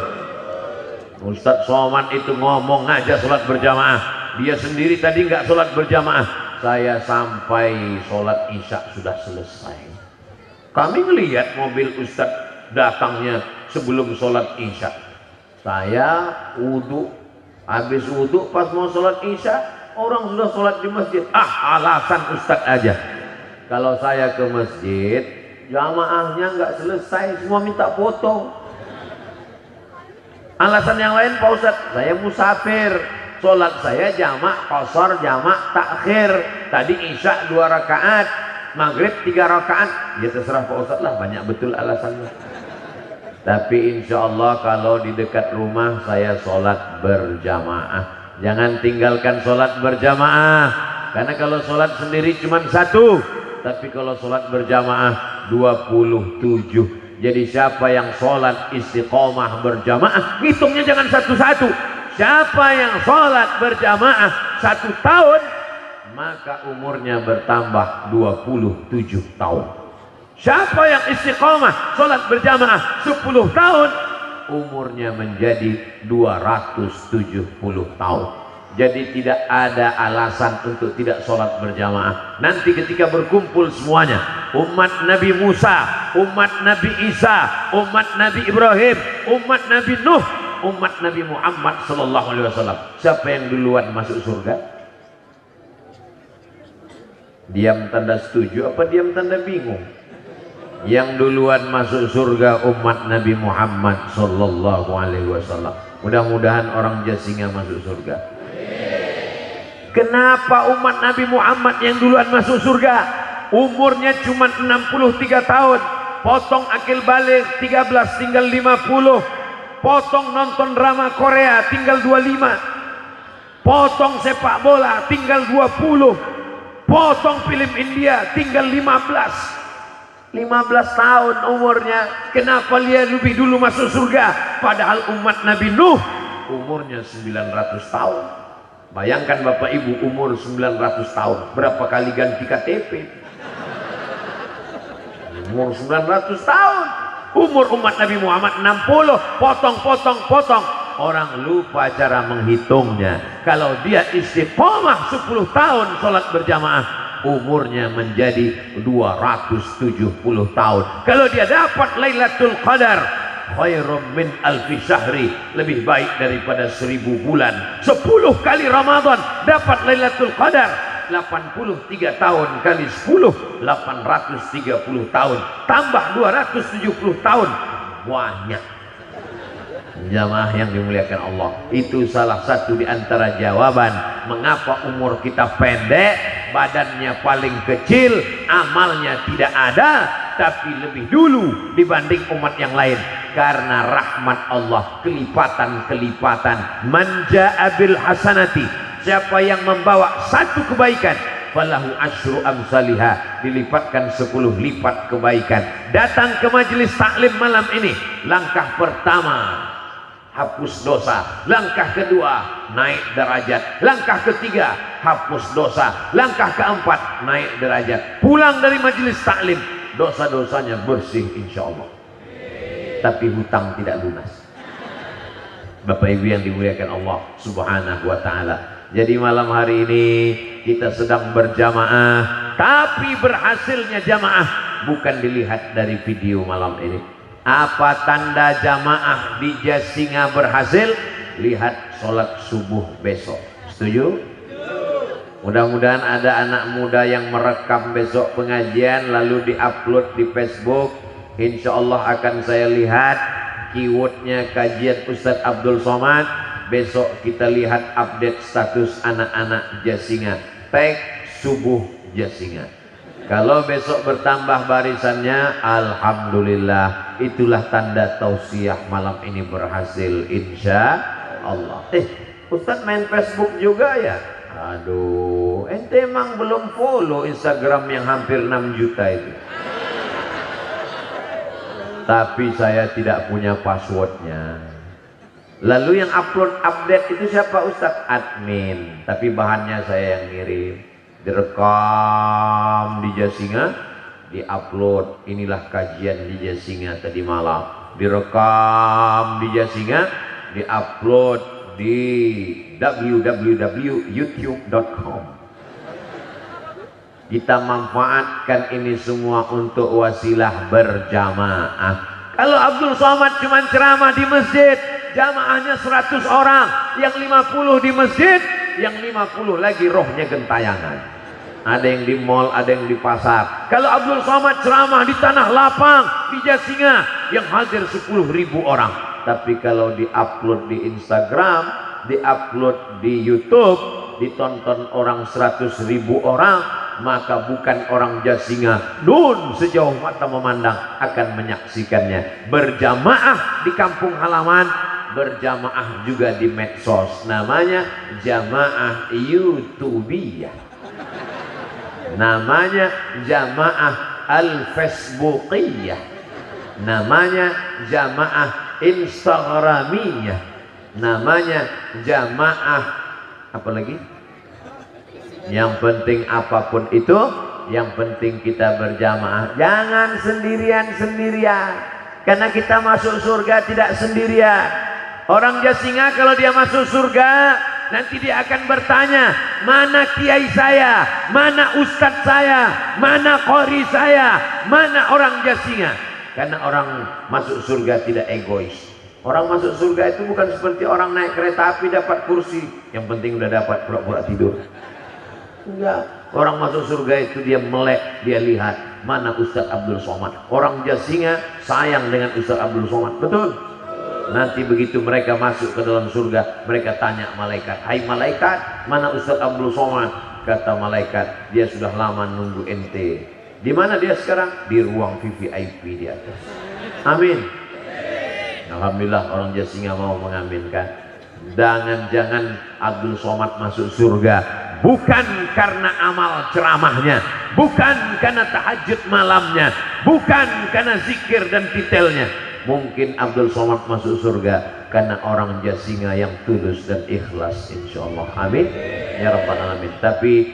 Ustadz Somad itu ngomong aja sholat berjamaah. Dia sendiri tadi nggak sholat berjamaah. Saya sampai sholat isya sudah selesai. Kami melihat mobil Ustadz datangnya sebelum sholat isya. Saya wudhu, habis wudhu pas mau sholat isya, orang sudah sholat di masjid. Alasan Ustadz aja. Kalau saya ke masjid, jamaahnya nggak selesai, semua minta foto. Alasan yang lain, Pak Ustadz, saya musafir, sholat saya jamak qasar, jamak takhir. Tadi isya 2 rakaat, maghrib 3 rakaat. Ya terserah Pak Ustadz lah, banyak betul alasannya. Tapi insya Allah kalau di dekat rumah saya sholat berjamaah. Jangan tinggalkan sholat berjamaah. Karena kalau sholat sendiri cuma 1, tapi kalau sholat berjamaah 27. Jadi siapa yang sholat istiqomah berjamaah, hitungnya jangan satu-satu. Siapa yang sholat berjamaah 1 tahun, maka umurnya bertambah 27 tahun. Siapa yang istiqomah sholat berjamaah 10 tahun, umurnya menjadi 270 tahun. Jadi tidak ada alasan untuk tidak sholat berjamaah. Nanti ketika berkumpul semuanya, umat Nabi Musa, umat Nabi Isa, umat Nabi Ibrahim, umat Nabi Nuh, umat Nabi Muhammad SAW, siapa yang duluan masuk surga? Diam tanda setuju apa diam tanda bingung? Yang duluan masuk surga umat Nabi Muhammad SAW. Mudah-mudahan orang Jasinga masuk surga. Kenapa umat Nabi Muhammad yang duluan masuk surga? Umurnya cuma 63 tahun. Potong akil balik 13 tinggal 50. Potong nonton drama Korea tinggal 25. Potong sepak bola tinggal 20. Potong film India tinggal 15 tahun umurnya. Kenapa dia lebih dulu masuk surga? Padahal umat Nabi Nuh umurnya 900 tahun. Bayangkan Bapak Ibu umur 900 tahun, berapa kali ganti KTP? Umur 900 tahun. Umur umat Nabi Muhammad 60, potong. Orang lupa cara menghitungnya. Kalau dia istiqomah 10 tahun sholat berjamaah, umurnya menjadi 270 tahun. Kalau dia dapat Lailatul Qadar, khairum min alfi syahri, lebih baik daripada 1000 bulan. 10 kali Ramadan dapat Lailatul Qadar. 83 tahun kali 10, 830 tahun, tambah 270 tahun, banyak. Jamaah yang dimuliakan Allah, itu salah satu di antara jawaban mengapa umur kita pendek, badannya paling kecil, amalnya tidak ada, tapi lebih dulu dibanding umat yang lain. Karena rahmat Allah, kelipatan-kelipatan. Man jaa bil hasanati, siapa yang membawa satu kebaikan, falahu asyru amsalihah, dilipatkan 10 lipat kebaikan. Datang ke majelis taklim malam ini, langkah pertama hapus dosa, langkah kedua naik derajat, langkah ketiga hapus dosa, langkah keempat naik derajat. Pulang dari majelis taklim, dosa-dosanya bersih insya Allah, tapi hutang tidak lunas. Bapak Ibu yang dimuliakan Allah Subhanahu wa ta'ala, jadi malam hari ini kita sedang berjamaah, tapi berhasilnya jamaah bukan dilihat dari video malam ini. Apa tanda jamaah di Jasinga berhasil? Lihat sholat subuh besok. Setuju? Mudah-mudahan ada anak muda yang merekam besok pengajian lalu diupload di Facebook. Insya Allah akan saya lihat keywordnya kajian Ustadz Abdul Somad. Besok kita lihat update status anak-anak Jasinga, tag subuh Jasinga. Kalau besok bertambah barisannya, alhamdulillah, itulah tanda tausiah malam ini berhasil insya Allah. Ustadz main Facebook juga ya? Aduh, ente emang belum follow Instagram yang hampir 6 juta itu. Tapi saya tidak punya passwordnya. Lalu yang update itu siapa Ustadz? Admin, tapi bahannya saya yang ngirim. Direkam di Jasinga, diupload. Inilah kajian di Jasinga tadi malam. Direkam di Jasinga, diupload di www.youtube.com. Kita manfaatkan ini semua untuk wasilah berjamaah. Kalau Abdul Somad cuma ceramah di masjid, jamaahnya 100 orang, yang 50 di masjid, yang 50 lagi rohnya gentayangan. Ada yang di mall, ada yang di pasar. Kalau Abdul Somad ceramah di tanah lapang di Jasinga, yang hadir 10.000 orang. Tapi kalau diupload di Instagram, diupload di YouTube, ditonton orang 100.000 orang, maka bukan orang Jasinga, nun sejauh mata memandang akan menyaksikannya. Berjamaah di kampung halaman, berjamaah juga di medsos, namanya jamaah YouTubiyah, namanya jamaah al-Facebookiyah, namanya jamaah Instagramiyah, namanya jamaah apa lagi? Yang penting apapun itu, yang penting kita berjamaah, jangan sendirian-sendirian. Karena kita masuk surga tidak sendirian. Orang Jasinga kalau dia masuk surga, nanti dia akan bertanya, mana kiai saya, mana ustadz saya, mana qori saya, mana orang Jasinga. Karena orang masuk surga tidak egois. Orang masuk surga itu bukan seperti orang naik kereta api dapat kursi, yang penting udah dapat, pura-pura tidur. Enggak. Orang masuk surga itu dia melek, dia lihat mana Ustadz Abdul Somad. Orang Jasinga sayang dengan Ustadz Abdul Somad, betul? Nanti begitu mereka masuk ke dalam surga, mereka tanya malaikat, hai malaikat, mana Ustadz Abdul Somad? Kata malaikat, dia sudah lama nunggu ente. Di mana dia sekarang? Di ruang VVIP di atas. Amin. Alhamdulillah orang Jasinga mau mengaminkan. Jangan-jangan Abdul Somad masuk surga bukan karena amal ceramahnya, bukan karena tahajud malamnya, bukan karena zikir dan titelnya. Mungkin Abdul Somad masuk surga karena orang Jasinga yang tulus dan ikhlas, insyaallah. Amin ya rabbal alamin. Tapi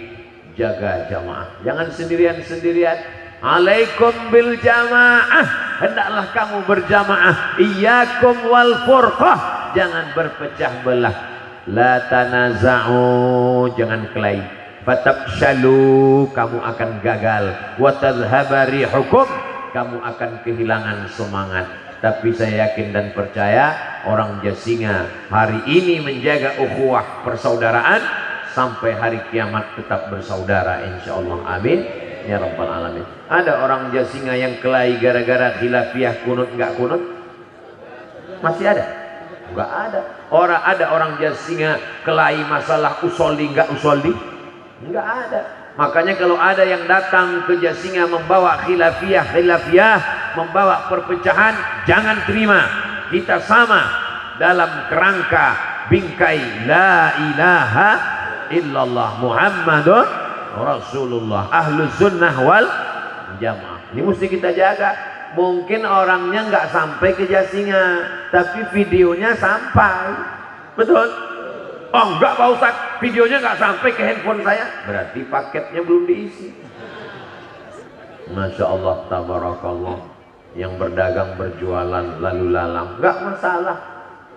jaga jamaah, jangan sendirian-sendirian. Alaikum bil jamaah, hendaklah kamu berjamaah. Iyyakum wal furqah, jangan berpecah belah. La tanaza'u, jangan kelahi. Fatabshalu, kamu akan gagal. Wa tadhhaba rihukum, kamu akan kehilangan semangat. Tapi saya yakin dan percaya orang Jasinga hari ini menjaga ukhuwah persaudaraan sampai hari kiamat tetap bersaudara, insyaallah. Amin ya rabbal alamin. Ada orang Jasinga yang kelahi gara-gara khilafiyah kunut enggak kunut? Masih ada? Enggak ada. Ada orang Jasinga kelahi masalah usolli enggak usolli? Enggak ada. Makanya kalau ada yang datang ke Jasinga membawa khilafiyah, membawa perpecahan, jangan terima. Kita sama dalam kerangka bingkai la ilaha illallah Muhammadun Rasulullah, ahlus sunnah wal jamaah. Ini mesti kita jaga. Mungkin orangnya nggak sampai ke Jasinga, tapi videonya sampai. Betul? Oh enggak Pak Ustaz, videonya nggak sampai ke handphone saya, berarti paketnya belum diisi. Masya Allah, tabarakallah. Yang berdagang berjualan lalu lalang, nggak masalah.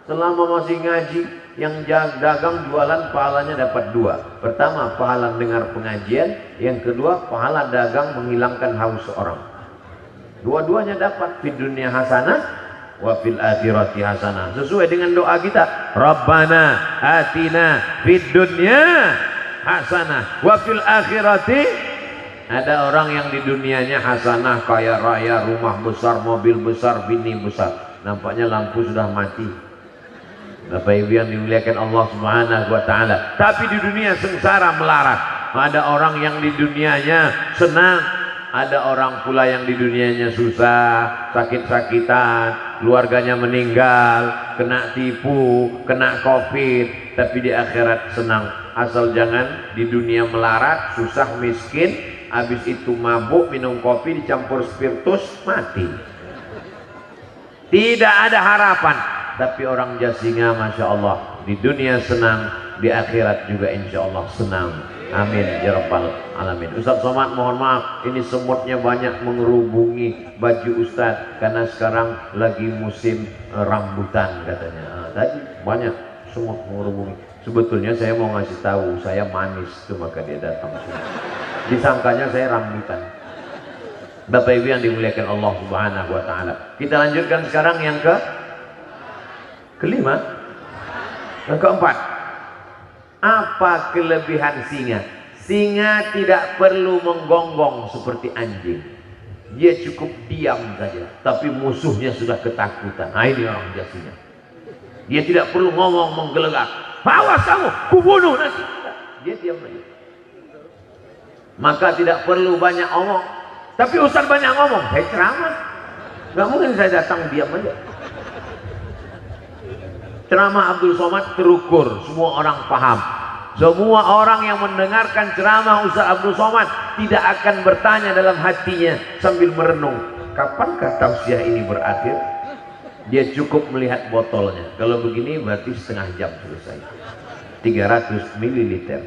Selama masih ngaji, yang dagang jualan pahalanya dapat dua. Pertama, pahala dengar pengajian. Yang kedua, pahala dagang menghilangkan haus orang. Dua-duanya dapat. Di dunia hasanah wa fil akhirati hasanah, sesuai dengan doa kita, Rabbana atina fid dunya hasanah wa fil akhirati. Ada orang yang di dunianya hasanah, kaya raya, rumah besar, mobil besar, bini besar, nampaknya lampu sudah mati. Bapak Ibu yang dimuliakan Allah Subhanahu wa taala, tapi di dunia sengsara melarat. Ada orang yang di dunianya senang, ada orang pula yang di dunianya susah, sakit-sakitan, keluarganya meninggal, kena tipu, kena covid, tapi di akhirat senang. Asal jangan di dunia melarat, susah, miskin, habis itu mabuk, minum kopi dicampur spiritus, mati. Tidak ada harapan. Tapi orang Jasinga Masya Allah, di dunia senang, di akhirat juga insya Allah senang. Amin ya rabbal alamin. Ustaz Somad mohon maaf, ini semutnya banyak mengerubungi baju Ustaz karena sekarang lagi musim rambutan katanya. Tadi banyak semut mengerubungi. Sebetulnya saya mau ngasih tahu saya manis tuh, maka dia datang sini. Disangkanya saya rambutan. Bapak Ibu yang dimuliakan Allah Subhanahu wa taala. Kita lanjutkan sekarang yang kelima. Yang keempat. Apa kelebihan singa? Singa tidak perlu menggonggong seperti anjing. Dia cukup diam saja, tapi musuhnya sudah ketakutan. Nah, ini orang Jasinga. Dia tidak perlu ngomong menggelegak. Awas kamu, kubunuh nanti. Dia diam saja. Maka tidak perlu banyak omong. Tapi Ustaz banyak ngomong, saya ceramah. Gak mungkin saya datang diam aja. Ceramah Abdul Somad terukur, semua orang paham. Semua orang yang mendengarkan ceramah Ustaz Abdul Somad tidak akan bertanya dalam hatinya sambil merenung, kapankah tausiah ini berakhir? Dia cukup melihat botolnya. Kalau begini berarti setengah jam selesai. 300 ml.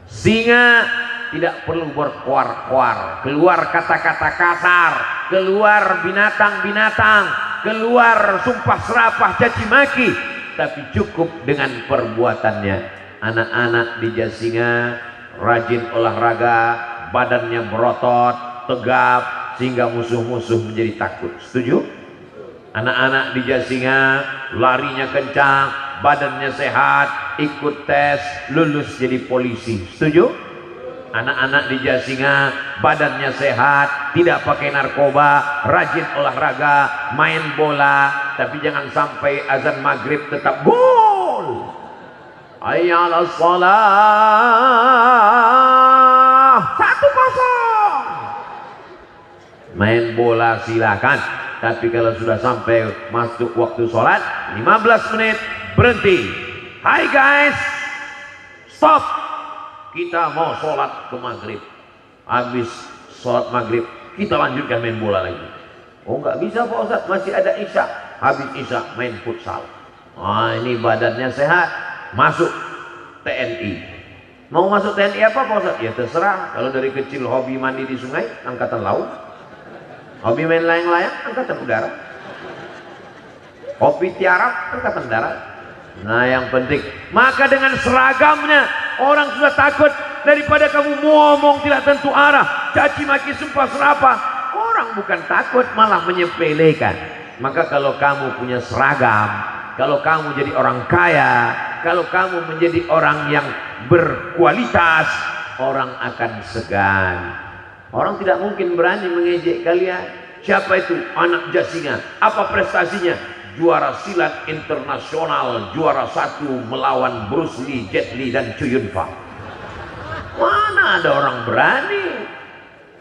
Singa tidak perlu berkuar-kuar, keluar kata-kata kasar, keluar binatang-binatang, keluar sumpah serapah caci maki, tapi cukup dengan perbuatannya. Anak-anak di Jasinga rajin olahraga, badannya berotot, tegap, sehingga musuh-musuh menjadi takut. Setuju? Anak-anak di Jasinga larinya kencang, badannya sehat, ikut tes, lulus jadi polisi. Setuju? Anak-anak di Jasinga badannya sehat, tidak pakai narkoba, rajin olahraga, main bola, tapi jangan sampai azan maghrib tetap gol. Hayya 'alas shalah. 1-0. Main bola silakan, tapi kalau sudah sampai masuk waktu sholat 15 menit berhenti. Hai guys, stop, kita mau sholat ke maghrib. Habis sholat maghrib kita lanjutkan main bola lagi. Oh nggak bisa Pak Ustadz, masih ada isya. Habis isya main futsal. Ini badannya sehat, masuk TNI. Mau masuk TNI apa Pak Ustadz? Ya terserah. Kalau dari kecil hobi mandi di sungai, angkatan laut. Hobi main layang-layang, angkatan udara. Hobi tiarap, angkatan darat. Nah yang penting, maka dengan seragamnya orang sudah takut. Daripada kamu ngomong tidak tentu arah, caci maki sumpah serapah, orang bukan takut, malah menyepelekan. Maka kalau kamu punya seragam, kalau kamu jadi orang kaya, kalau kamu menjadi orang yang berkualitas, orang akan segan. Orang tidak mungkin berani mengejek kalian. Siapa itu? Anak Jasinga. Apa prestasinya? Juara silat internasional, juara 1 melawan Bruce Lee, Jet Li dan Chow Yun Fat. Mana ada orang berani?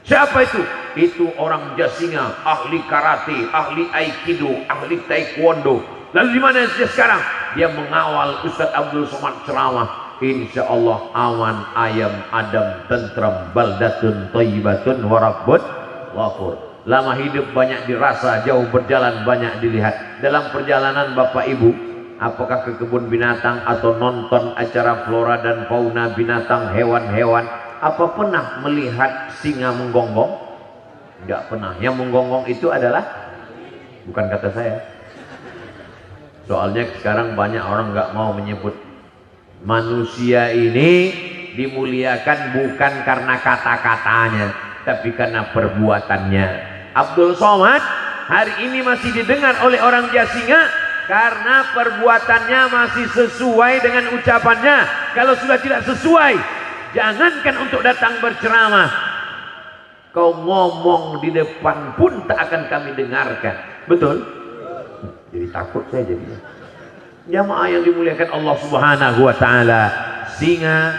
Siapa itu? Itu orang Jasinga, ahli karate, ahli aikido, ahli taekwondo. Lalu di mana dia sekarang? Dia mengawal Ustadz Abdul Somad ceramah. Insya Allah aman, ayam, adem, tentram, baldatun, thayyibatun, warabbun, ghafur. Lama hidup banyak dirasa, jauh berjalan banyak dilihat. Dalam perjalanan Bapak Ibu, apakah ke kebun binatang atau nonton acara flora dan fauna binatang, hewan-hewan, apa pernah melihat singa menggonggong? Enggak pernah. Yang menggonggong itu adalah, bukan kata saya. Soalnya sekarang banyak orang nggak mau menyebut. Manusia ini dimuliakan bukan karena kata-katanya, tapi karena perbuatannya. Abdul Somad hari ini masih didengar oleh orang Jasinga karena perbuatannya masih sesuai dengan ucapannya. Kalau sudah tidak sesuai, jangankan untuk datang berceramah, kau ngomong di depan pun tak akan kami dengarkan. Betul? Jadi takut saya jadinya. Jamaah yang dimuliakan Allah Subhanahu wa taala, singa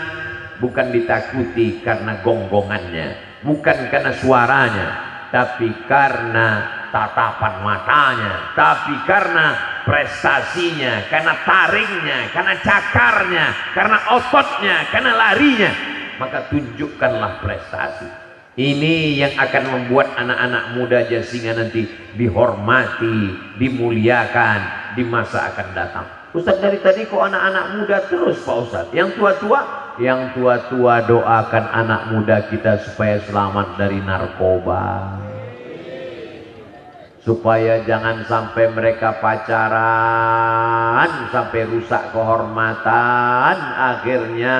bukan ditakuti karena gonggongannya, bukan karena suaranya, tapi karena tatapan matanya, tapi karena prestasinya, karena taringnya, karena cakarnya, karena ototnya, karena larinya. Maka tunjukkanlah prestasi. Ini yang akan membuat anak-anak muda Jasinga nanti dihormati, dimuliakan di masa akan datang. Ustaz, dari tadi kok anak-anak muda terus Pak Ustaz? Yang tua-tua? Yang tua-tua doakan anak muda kita supaya selamat dari narkoba, supaya jangan sampai mereka pacaran sampai rusak kehormatan. Akhirnya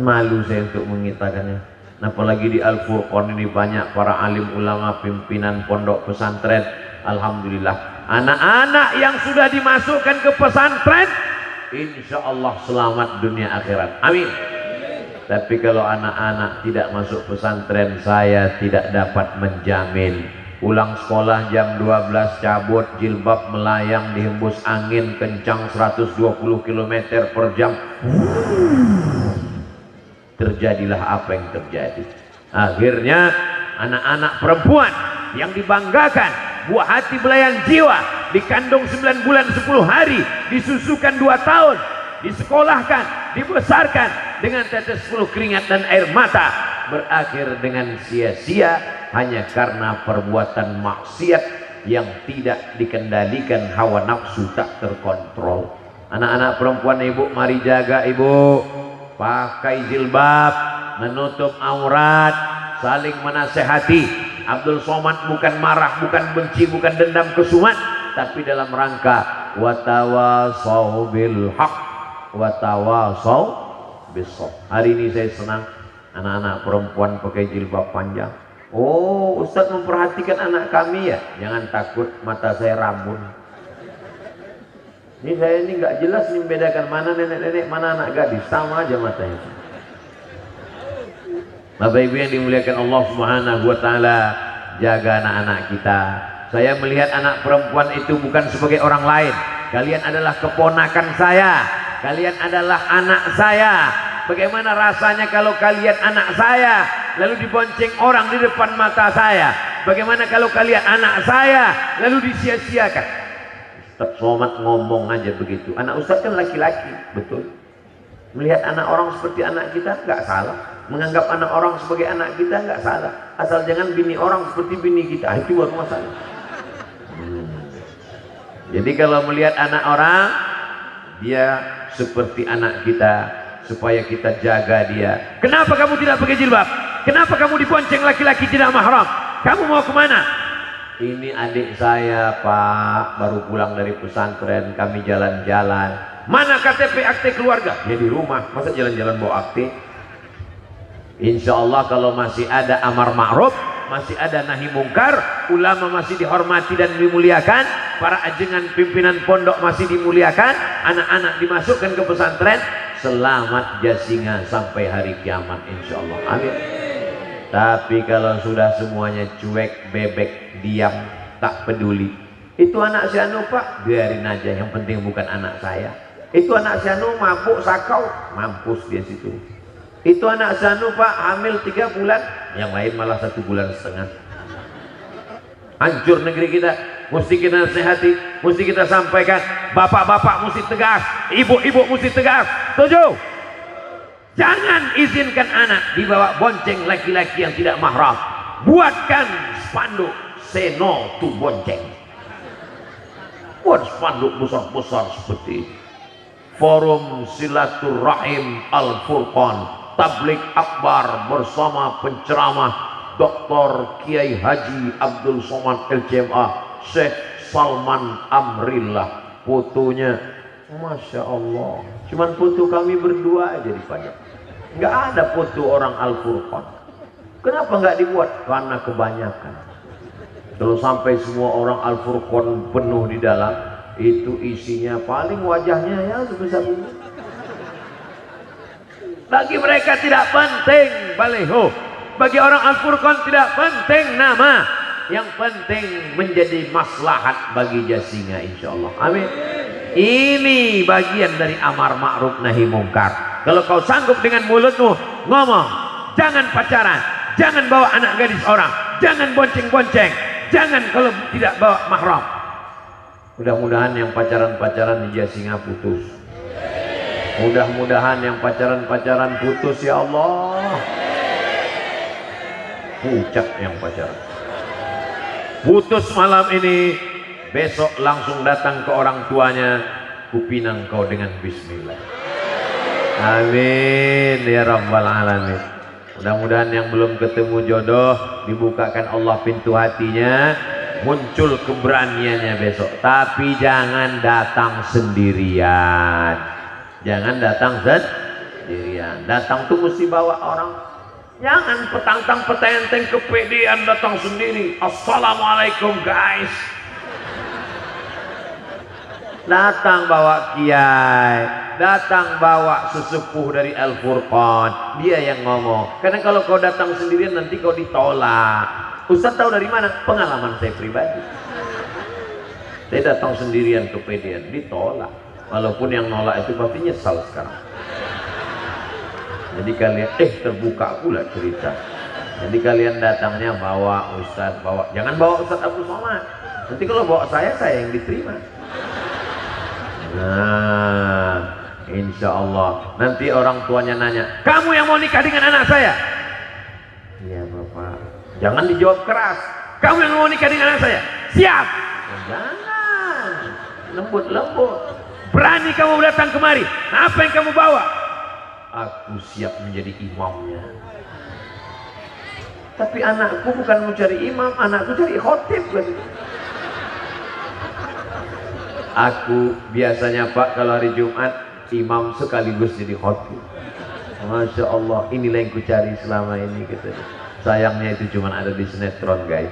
malu saya untuk mengitakannya. Apalagi di Al-Furqan ini banyak para alim ulama, pimpinan pondok pesantren. Alhamdulillah, anak-anak yang sudah dimasukkan ke pesantren insya Allah selamat dunia akhirat, amin. Tapi kalau anak-anak tidak masuk pesantren, saya tidak dapat menjamin. Pulang sekolah jam 12 cabut, jilbab melayang dihembus angin kencang 120 km per jam. Terjadilah apa yang terjadi. Akhirnya anak-anak perempuan yang dibanggakan, buah hati belayan jiwa, dikandung 9 bulan 10 hari, disusukan 2 tahun, disekolahkan, dibesarkan dengan tetes peluh keringat dan air mata, berakhir dengan sia-sia hanya karena perbuatan maksiat yang tidak dikendalikan, hawa nafsu tak terkontrol. Anak-anak perempuan ibu, mari jaga ibu. pakai jilbab, menutup aurat, saling menasehati. Abdul Somad bukan marah, bukan benci, bukan dendam kesumat, tapi dalam rangka watawasau bil haq, watawasau bis-sabr. Hari ini saya senang anak-anak perempuan pakai jilbab panjang. Oh, Ustaz memperhatikan anak kami ya. Jangan takut, mata saya rabun. Ini saya ini nggak jelas nih membedakan mana nenek-nenek, mana anak gadis. Sama aja matanya. Bapak Ibu yang dimuliakan Allah Subhanahu wa taala, jaga anak-anak kita. Saya melihat anak perempuan itu bukan sebagai orang lain. Kalian adalah keponakan saya. Kalian adalah anak saya. Bagaimana rasanya kalau kalian anak saya lalu dibonceng orang di depan mata saya? Bagaimana kalau kalian anak saya lalu disia-siakan? Ustaz Somad ngomong aja begitu. Anak Ustaz kan laki-laki, betul. Melihat anak orang seperti anak kita nggak salah. Menganggap anak orang sebagai anak kita nggak salah. Asal jangan bini orang seperti bini kita, itu baru masalah. Jadi kalau melihat anak orang, dia seperti anak kita, supaya kita jaga dia. Kenapa kamu tidak pakai jilbab? Kenapa kamu dibonceng laki-laki tidak mahram? Kamu mau kemana? Ini adik saya Pak, baru pulang dari pesantren, kami jalan-jalan. Mana KTP akte keluarga? Ya di rumah, masa jalan-jalan bawa akte? Insya Allah kalau masih ada amar ma'ruf, masih ada nahi mungkar, ulama masih dihormati dan dimuliakan, para ajengan pimpinan pondok masih dimuliakan, anak-anak dimasukkan ke pesantren, selamat jasinga sampai hari kiamat insya Allah. Amin. Tapi kalau sudah semuanya cuek, bebek, diam, tak peduli, itu anak si anu Pak, biarin aja, yang penting bukan anak saya. Itu anak si anu mabuk sakau, mampus dia situ. Itu anak si anu Pak hamil 3 bulan, yang lain malah 1 bulan setengah. Hancur negeri kita, mesti kita nasihati, mesti kita sampaikan. Bapak-bapak mesti tegas, ibu-ibu mesti tegas. Setuju? Jangan izinkan anak dibawa bonceng laki-laki yang tidak mahram. Buatkan spanduk say no to bonceng. Buat spanduk besar-besar seperti ini. Forum Silaturahim Al-Furqan Tablik Akbar bersama penceramah Dr. Kiai Haji Abdul Somad LCMA Syekh Salman Amrillah. Fotonya Masya Allah, cuman foto kami berdua aja dipajang, nggak ada foto orang Al-Furqan. Kenapa nggak dibuat? Karena kebanyakan. Kalau sampai semua orang Al-Furqan penuh di dalam, itu isinya paling wajahnya ya sebesar ini. Bagi mereka tidak penting baleho, bagi orang Al-Furqan tidak penting nama, yang penting menjadi maslahat bagi jasinga insya Allah. Amin. Ini bagian dari amar ma'ruf nahi mungkar. Kalau kau sanggup dengan mulutmu ngomong, jangan pacaran, jangan bawa anak gadis orang, jangan bonceng-bonceng, jangan kalau tidak bawa mahram. Mudah-mudahan yang pacaran-pacaran di Jasinga putus. Mudah-mudahan yang pacaran-pacaran putus ya Allah. Pucat yang pacaran. Putus malam ini, besok langsung datang ke orang tuanya, kupinang kau dengan bismillah. Amin ya rabbal alamin. Mudah-mudahan yang belum ketemu jodoh dibukakan Allah pintu hatinya, muncul keberaniannya besok. Tapi jangan datang sendirian. Jangan datang sendirian. Datang tuh mesti bawa orang. Jangan petantang petenteng kepedean datang sendiri. Assalamualaikum guys. Datang bawa kiai, datang bawa sesepuh dari Al-Furqan, dia yang ngomong. Karena kalau kau datang sendirian nanti kau ditolak. Ustaz tahu dari mana? Pengalaman saya pribadi. Saya datang sendirian kepedean, ditolak. Walaupun yang nolak itu pasti nyesal sekarang. Jadi kalian terbuka pula cerita. Jadi kalian datangnya bawa Ustaz, bawa, jangan bawa Ustaz Abdul Somad. Nanti kalau bawa saya yang diterima. Nah, insya Allah nanti orang tuanya nanya, kamu yang mau nikah dengan anak saya? Iya Bapak. Jangan dijawab keras. Kamu yang mau nikah dengan anak saya? Siap. Jangan. Lembut-lembut. Berani kamu datang kemari. Nah, apa yang kamu bawa? aku siap menjadi imamnya. Tapi anakku bukan mau cari imam, anakku cari khotib. Aku biasanya Pak kalau hari Jumat imam sekaligus jadi khotib. Masya Allah, inilah yang ku cari selama ini gitu. Sayangnya itu cuma ada di sinetron guys.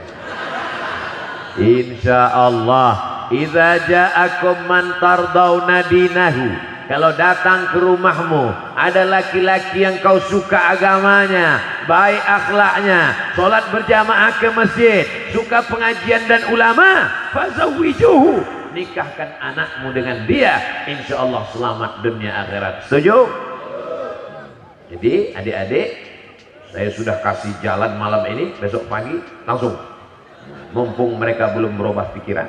Insya Allah, idza ja'akum man tardawna dinahu, kalau datang ke rumahmu ada laki-laki yang kau suka agamanya, baik akhlaknya, sholat berjamaah ke masjid, suka pengajian dan ulama, fazawwijuhu, nikahkan anakmu dengan dia, insya Allah selamat dunia akhirat. Setuju? Jadi adik-adik, saya sudah kasih jalan malam ini, besok pagi langsung, mumpung mereka belum berubah pikiran.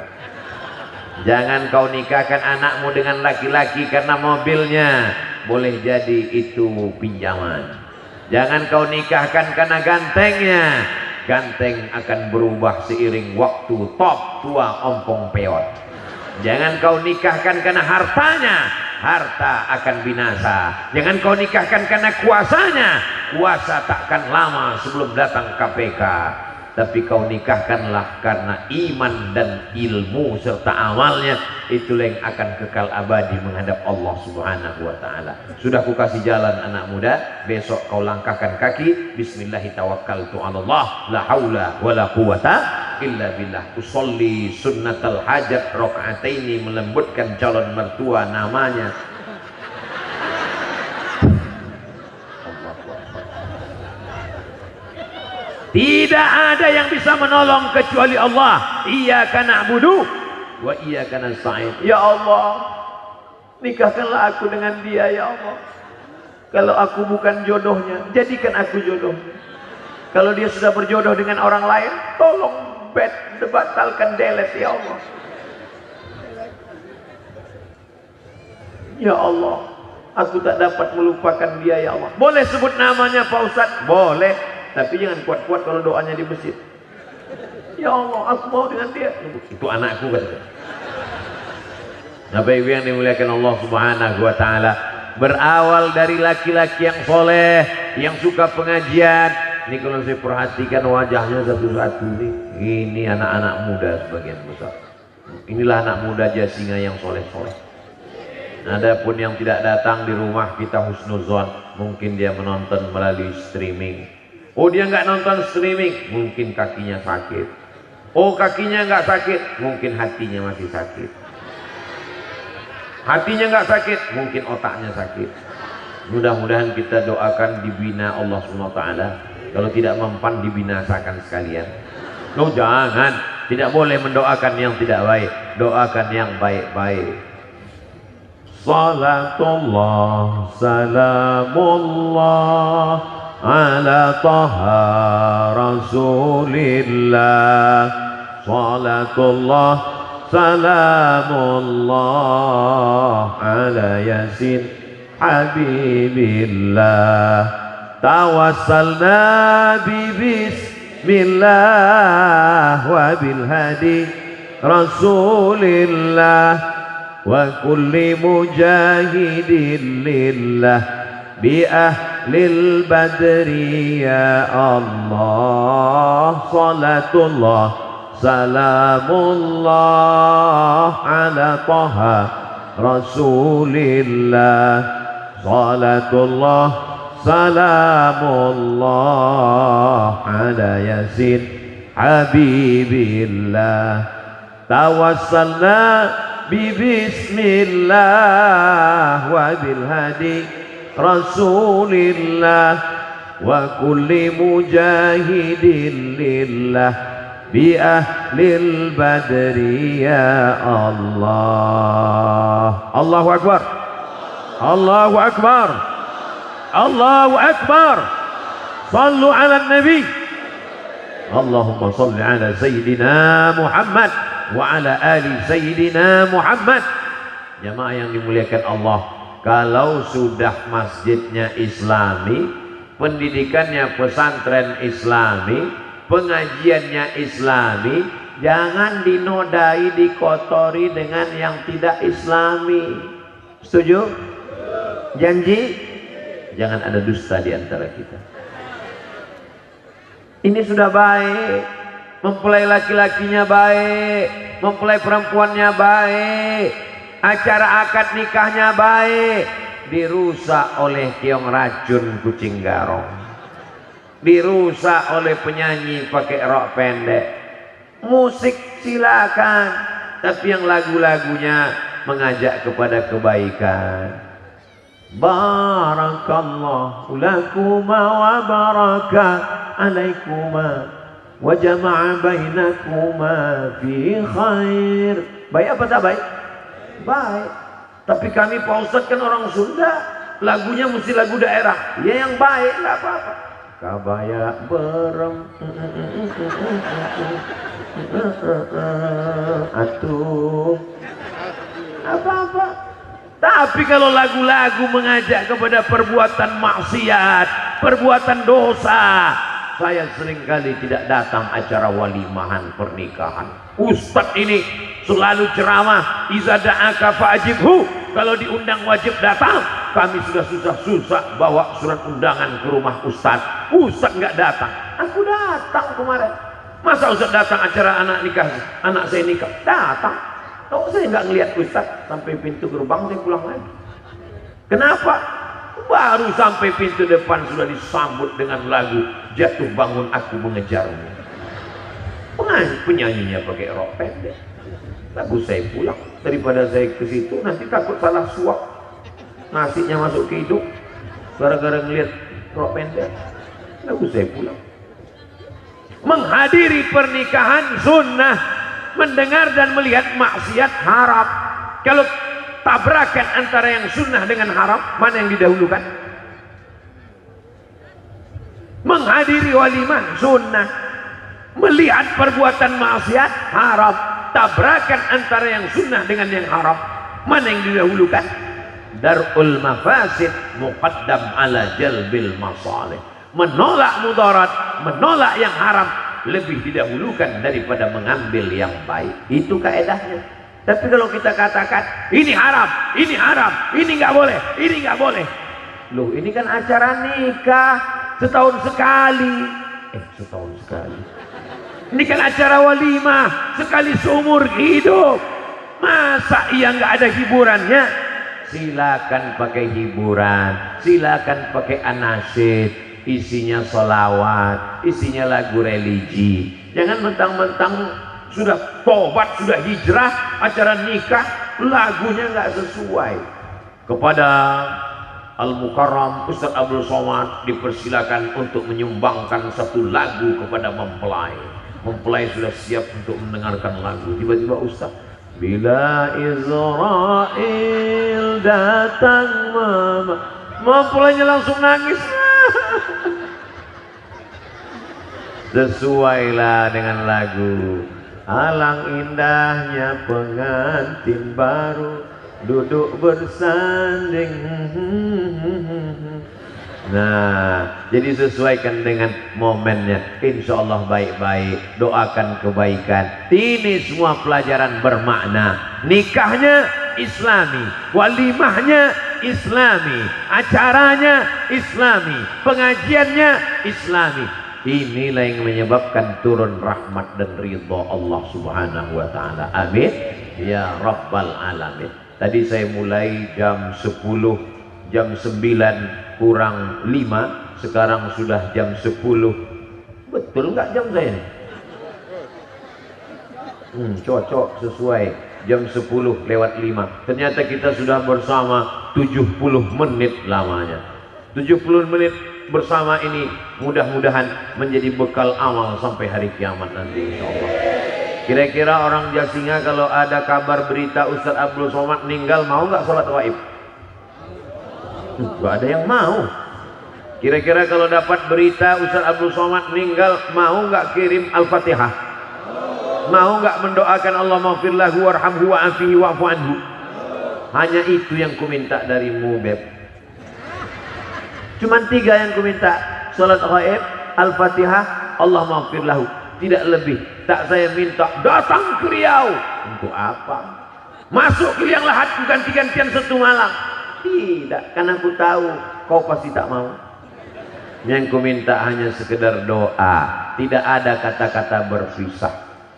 Jangan kau nikahkan anakmu dengan laki-laki karena mobilnya, boleh jadi itu pinjaman. Jangan kau nikahkan karena gantengnya, ganteng akan berubah seiring waktu, top tua ompong peot. Jangan kau nikahkan karena hartanya, harta akan binasa. Jangan kau nikahkan karena kuasanya, kuasa takkan lama sebelum datang KPK. Tapi kau nikahkanlah karena iman dan ilmu serta amalnya, itulah yang akan kekal abadi menghadap Allah Subhanahu wa taala. Sudah ku kasih jalan anak muda, besok kau langkahkan kaki, bismillahi tawakkaltu 'alallah, la haula wala quwata illa billah. Usolli sunnatal hajat rakaataini, melembutkan calon mertua namanya. Tidak ada yang bisa menolong kecuali Allah. Iyyaka na'budu wa iyyaka nasta'in. Ya Allah, nikahkanlah aku dengan dia ya Allah. Kalau aku bukan jodohnya, jadikan aku jodohnya. Kalau dia sudah berjodoh dengan orang lain, tolong batalkan, delete ya Allah. Ya Allah, aku tak dapat melupakan dia ya Allah. Boleh sebut namanya Pak Ustadz? Boleh. Tapi jangan kuat-kuat kalau doanya di masjid. Ya Allah, aku mau dengan dia. Itu anakku kan. Bapak Ibu yang dimuliakan Allah Subhanahu wa taala, berawal dari laki-laki yang soleh, yang suka pengajian. Ini kalau saya perhatikan wajahnya satu-satu ini anak-anak muda sebagian besar. Inilah anak muda Jasinga yang soleh-soleh. Adapun yang tidak datang di rumah kita husnuzon, mungkin dia menonton melalui streaming. Oh, dia nggak nonton streaming, mungkin kakinya sakit. Oh, kakinya nggak sakit, mungkin hatinya masih sakit. Hatinya nggak sakit, mungkin otaknya sakit. Mudah-mudahan kita doakan dibina Allah SWT. Kalau tidak mempan, dibinasakan sekalian. Oh, jangan, tidak boleh mendoakan yang tidak baik, doakan yang baik-baik. Salatullah, salamullah ala taha rasulillah, salatullah salamullah ala yasin habibillah, tawassalna bi bismillah wa bil hadi rasulillah wa kulli mujahidin lillah bi ahlil badri ya Allah, salatullah salamullah ala taha rasulillah, salatullah salamullah ala yasin habibillah, tawassalna bi bismillah wa bil hadi rasulillah wa kulli mujahidin lillah bi ahlil badri ya Allah. Allahu akbar, Allahu akbar, Allahu akbar. Sallu ala nabi. Allahumma salli ala sayyidina Muhammad wa ala ali sayyidina Muhammad. Jamaah yang dimuliakan Allah, kalau sudah masjidnya islami, pendidikannya pesantren islami, pengajiannya islami, jangan dinodai, dikotori dengan yang tidak islami. Setuju? Janji? Jangan ada dusta di antara kita. Ini sudah baik, mempelai laki-lakinya baik, mempelai perempuannya baik, acara akad nikahnya baik, dirusak oleh keong racun kucing garong, dirusak oleh penyanyi pakai rok pendek. Musik silakan, tapi yang lagu-lagunya mengajak kepada kebaikan. Barakallahu lakuma wa baraka alaikuma wa jama'a bainakuma fi khair. Baik apa tak baik? Baik. Tapi kami Pak Ustadz kan orang Sunda, lagunya mesti lagu daerah. Ya yang baik, nggak apa-apa. Kabaya berem atuh apa-apa. Tapi kalau lagu-lagu mengajak kepada perbuatan maksiat, perbuatan dosa, saya seringkali tidak datang acara walimahan pernikahan. Ustadz ini selalu ceramah, iza da'aka fa'ajibhu, kalau diundang wajib datang. Kami sudah susah-susah bawa surat undangan ke rumah Ustadz, Ustadz nggak datang. Aku datang kemarin. Masa Ustadz datang acara anak nikah, anak saya nikah? Datang. Kok saya nggak ngelihat Ustadz sampai pintu gerbang, saya pulang lagi. Kenapa? Baru sampai pintu depan sudah disambut dengan lagu jatuh bangun aku mengejarmu. Penyanyinya pakai rok pendek. Lagu saya pulang, daripada saya ke situ nanti takut salah suap, nasinya masuk ke hidung gara-gara ngelihat rok pendek. Lagu saya pulang. Menghadiri pernikahan sunnah, mendengar dan melihat maksiat haram. Kalau tabrakan antara yang sunnah dengan haram, mana yang didahulukan? Menghadiri walimah sunnah, melihat perbuatan maksiat haram. Tabrakan antara yang sunnah dengan yang haram, mana yang didahulukan? Darul mafasid muqaddam ala jalbil masalih. Menolak mudarat, menolak yang haram lebih didahulukan daripada mengambil yang baik. Itu kaedahnya. Tapi kalau kita katakan ini haram, ini haram, ini nggak boleh, ini nggak boleh. Loh, ini kan acara nikah setahun sekali. Setahun sekali. Ini kan acara walimah sekali seumur hidup. Masa iya nggak ada hiburannya? Silakan pakai hiburan, silakan pakai anasyid, isinya sholawat, isinya lagu religi. Jangan mentang-mentang sudah tobat, sudah hijrah, acara nikah lagunya nggak sesuai. Kepada Al-Mukarram Ustadz Abdul Somad dipersilakan untuk menyumbangkan satu lagu kepada mempelai. Mempelai sudah siap untuk mendengarkan lagu. Tiba-tiba Ustadz, bila Israel datang mama, mempelainya langsung nangis. Sesuailah dengan lagu. Alang indahnya pengantin baru duduk bersanding. Nah, jadi sesuaikan dengan momennya. Insya Allah baik-baik. Doakan kebaikan. Ini semua pelajaran bermakna. Nikahnya Islami, walimahnya Islami, acaranya Islami, pengajiannya Islami. Inilah yang menyebabkan turun rahmat dan ridha Allah Subhanahu wa taala. Amin ya rabbal alamin. Tadi saya mulai jam 10, jam 9 kurang 5, sekarang sudah jam 10. Betul nggak jam saya ini? Cocok, sesuai. Jam 10 lewat 5. Ternyata kita sudah bersama 70 menit lamanya. 70 menit bersama ini mudah-mudahan menjadi bekal amal sampai hari kiamat nanti, insyaallah. Kira-kira orang Jasinga kalau ada kabar berita Ustadz Abdul Somad meninggal, mau nggak sholat gaib? Nggak ada yang mau. Kira-kira kalau dapat berita Ustadz Abdul Somad meninggal, mau nggak kirim Al-Fatihah? Mau nggak mendoakan Allah maghfirlahu warhamhu wa'afihi wa'fu anhu? Hanya itu yang kuminta darimu, Beb. Cuman 3 yang kuminta, salat ghaib, Al-Fatihah, Allah maghfir lahu. Tidak lebih. Tak saya minta datang ke Riau. Untuk apa? Masuk ke Liang Lahat ganti-gantian 1 malam. Tidak, karena aku tahu kau pasti tak mau. Yang ku minta hanya sekedar doa, tidak ada kata-kata berpisah.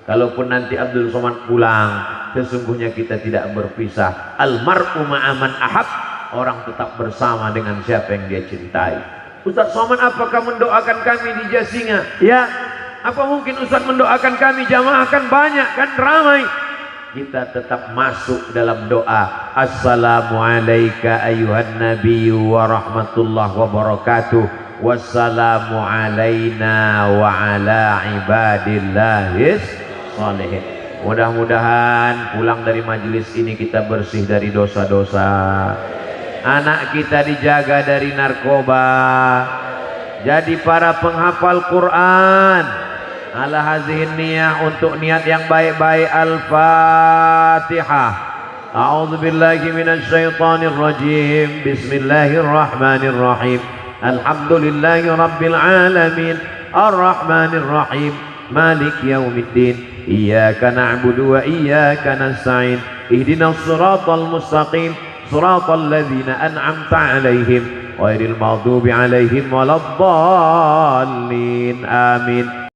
Kalaupun nanti Abdul Somad pulang, sesungguhnya kita tidak berpisah. Almar'u ma'aman ahab, orang tetap bersama dengan siapa yang dia cintai. Ustaz Somad, apakah mendoakan kami di Jasinga? Ya, apa mungkin Ustaz mendoakan kami? Jamaah kan banyak, kan ramai. Kita tetap masuk dalam doa. Assalamualaikum ayuhan nabiyyu wa rahmatullahi wa barakatuh. Wassalamu alaina wa ala ibadillahis sholihin. Mudah-mudahan pulang dari majelis ini kita bersih dari dosa-dosa. Anak kita dijaga dari narkoba. Jadi para penghafal Quran, ala hazihin niyah, untuk niat yang baik-baik. Al-Fatihah. A'udzu billahi minasy syaithanir rajim. Bismillahirrahmanirrahim. Alhamdulillahi rabbil alamin. Ar-Rahmanir Rahim. Malik yaumiddin. Iyyaka na'budu wa iyyaka nasta'in. Ihdinas siratal mustaqim. Siratal ladzina an'amta 'alaihim ghairil maghdubi 'alaihim waladdallin. Amin.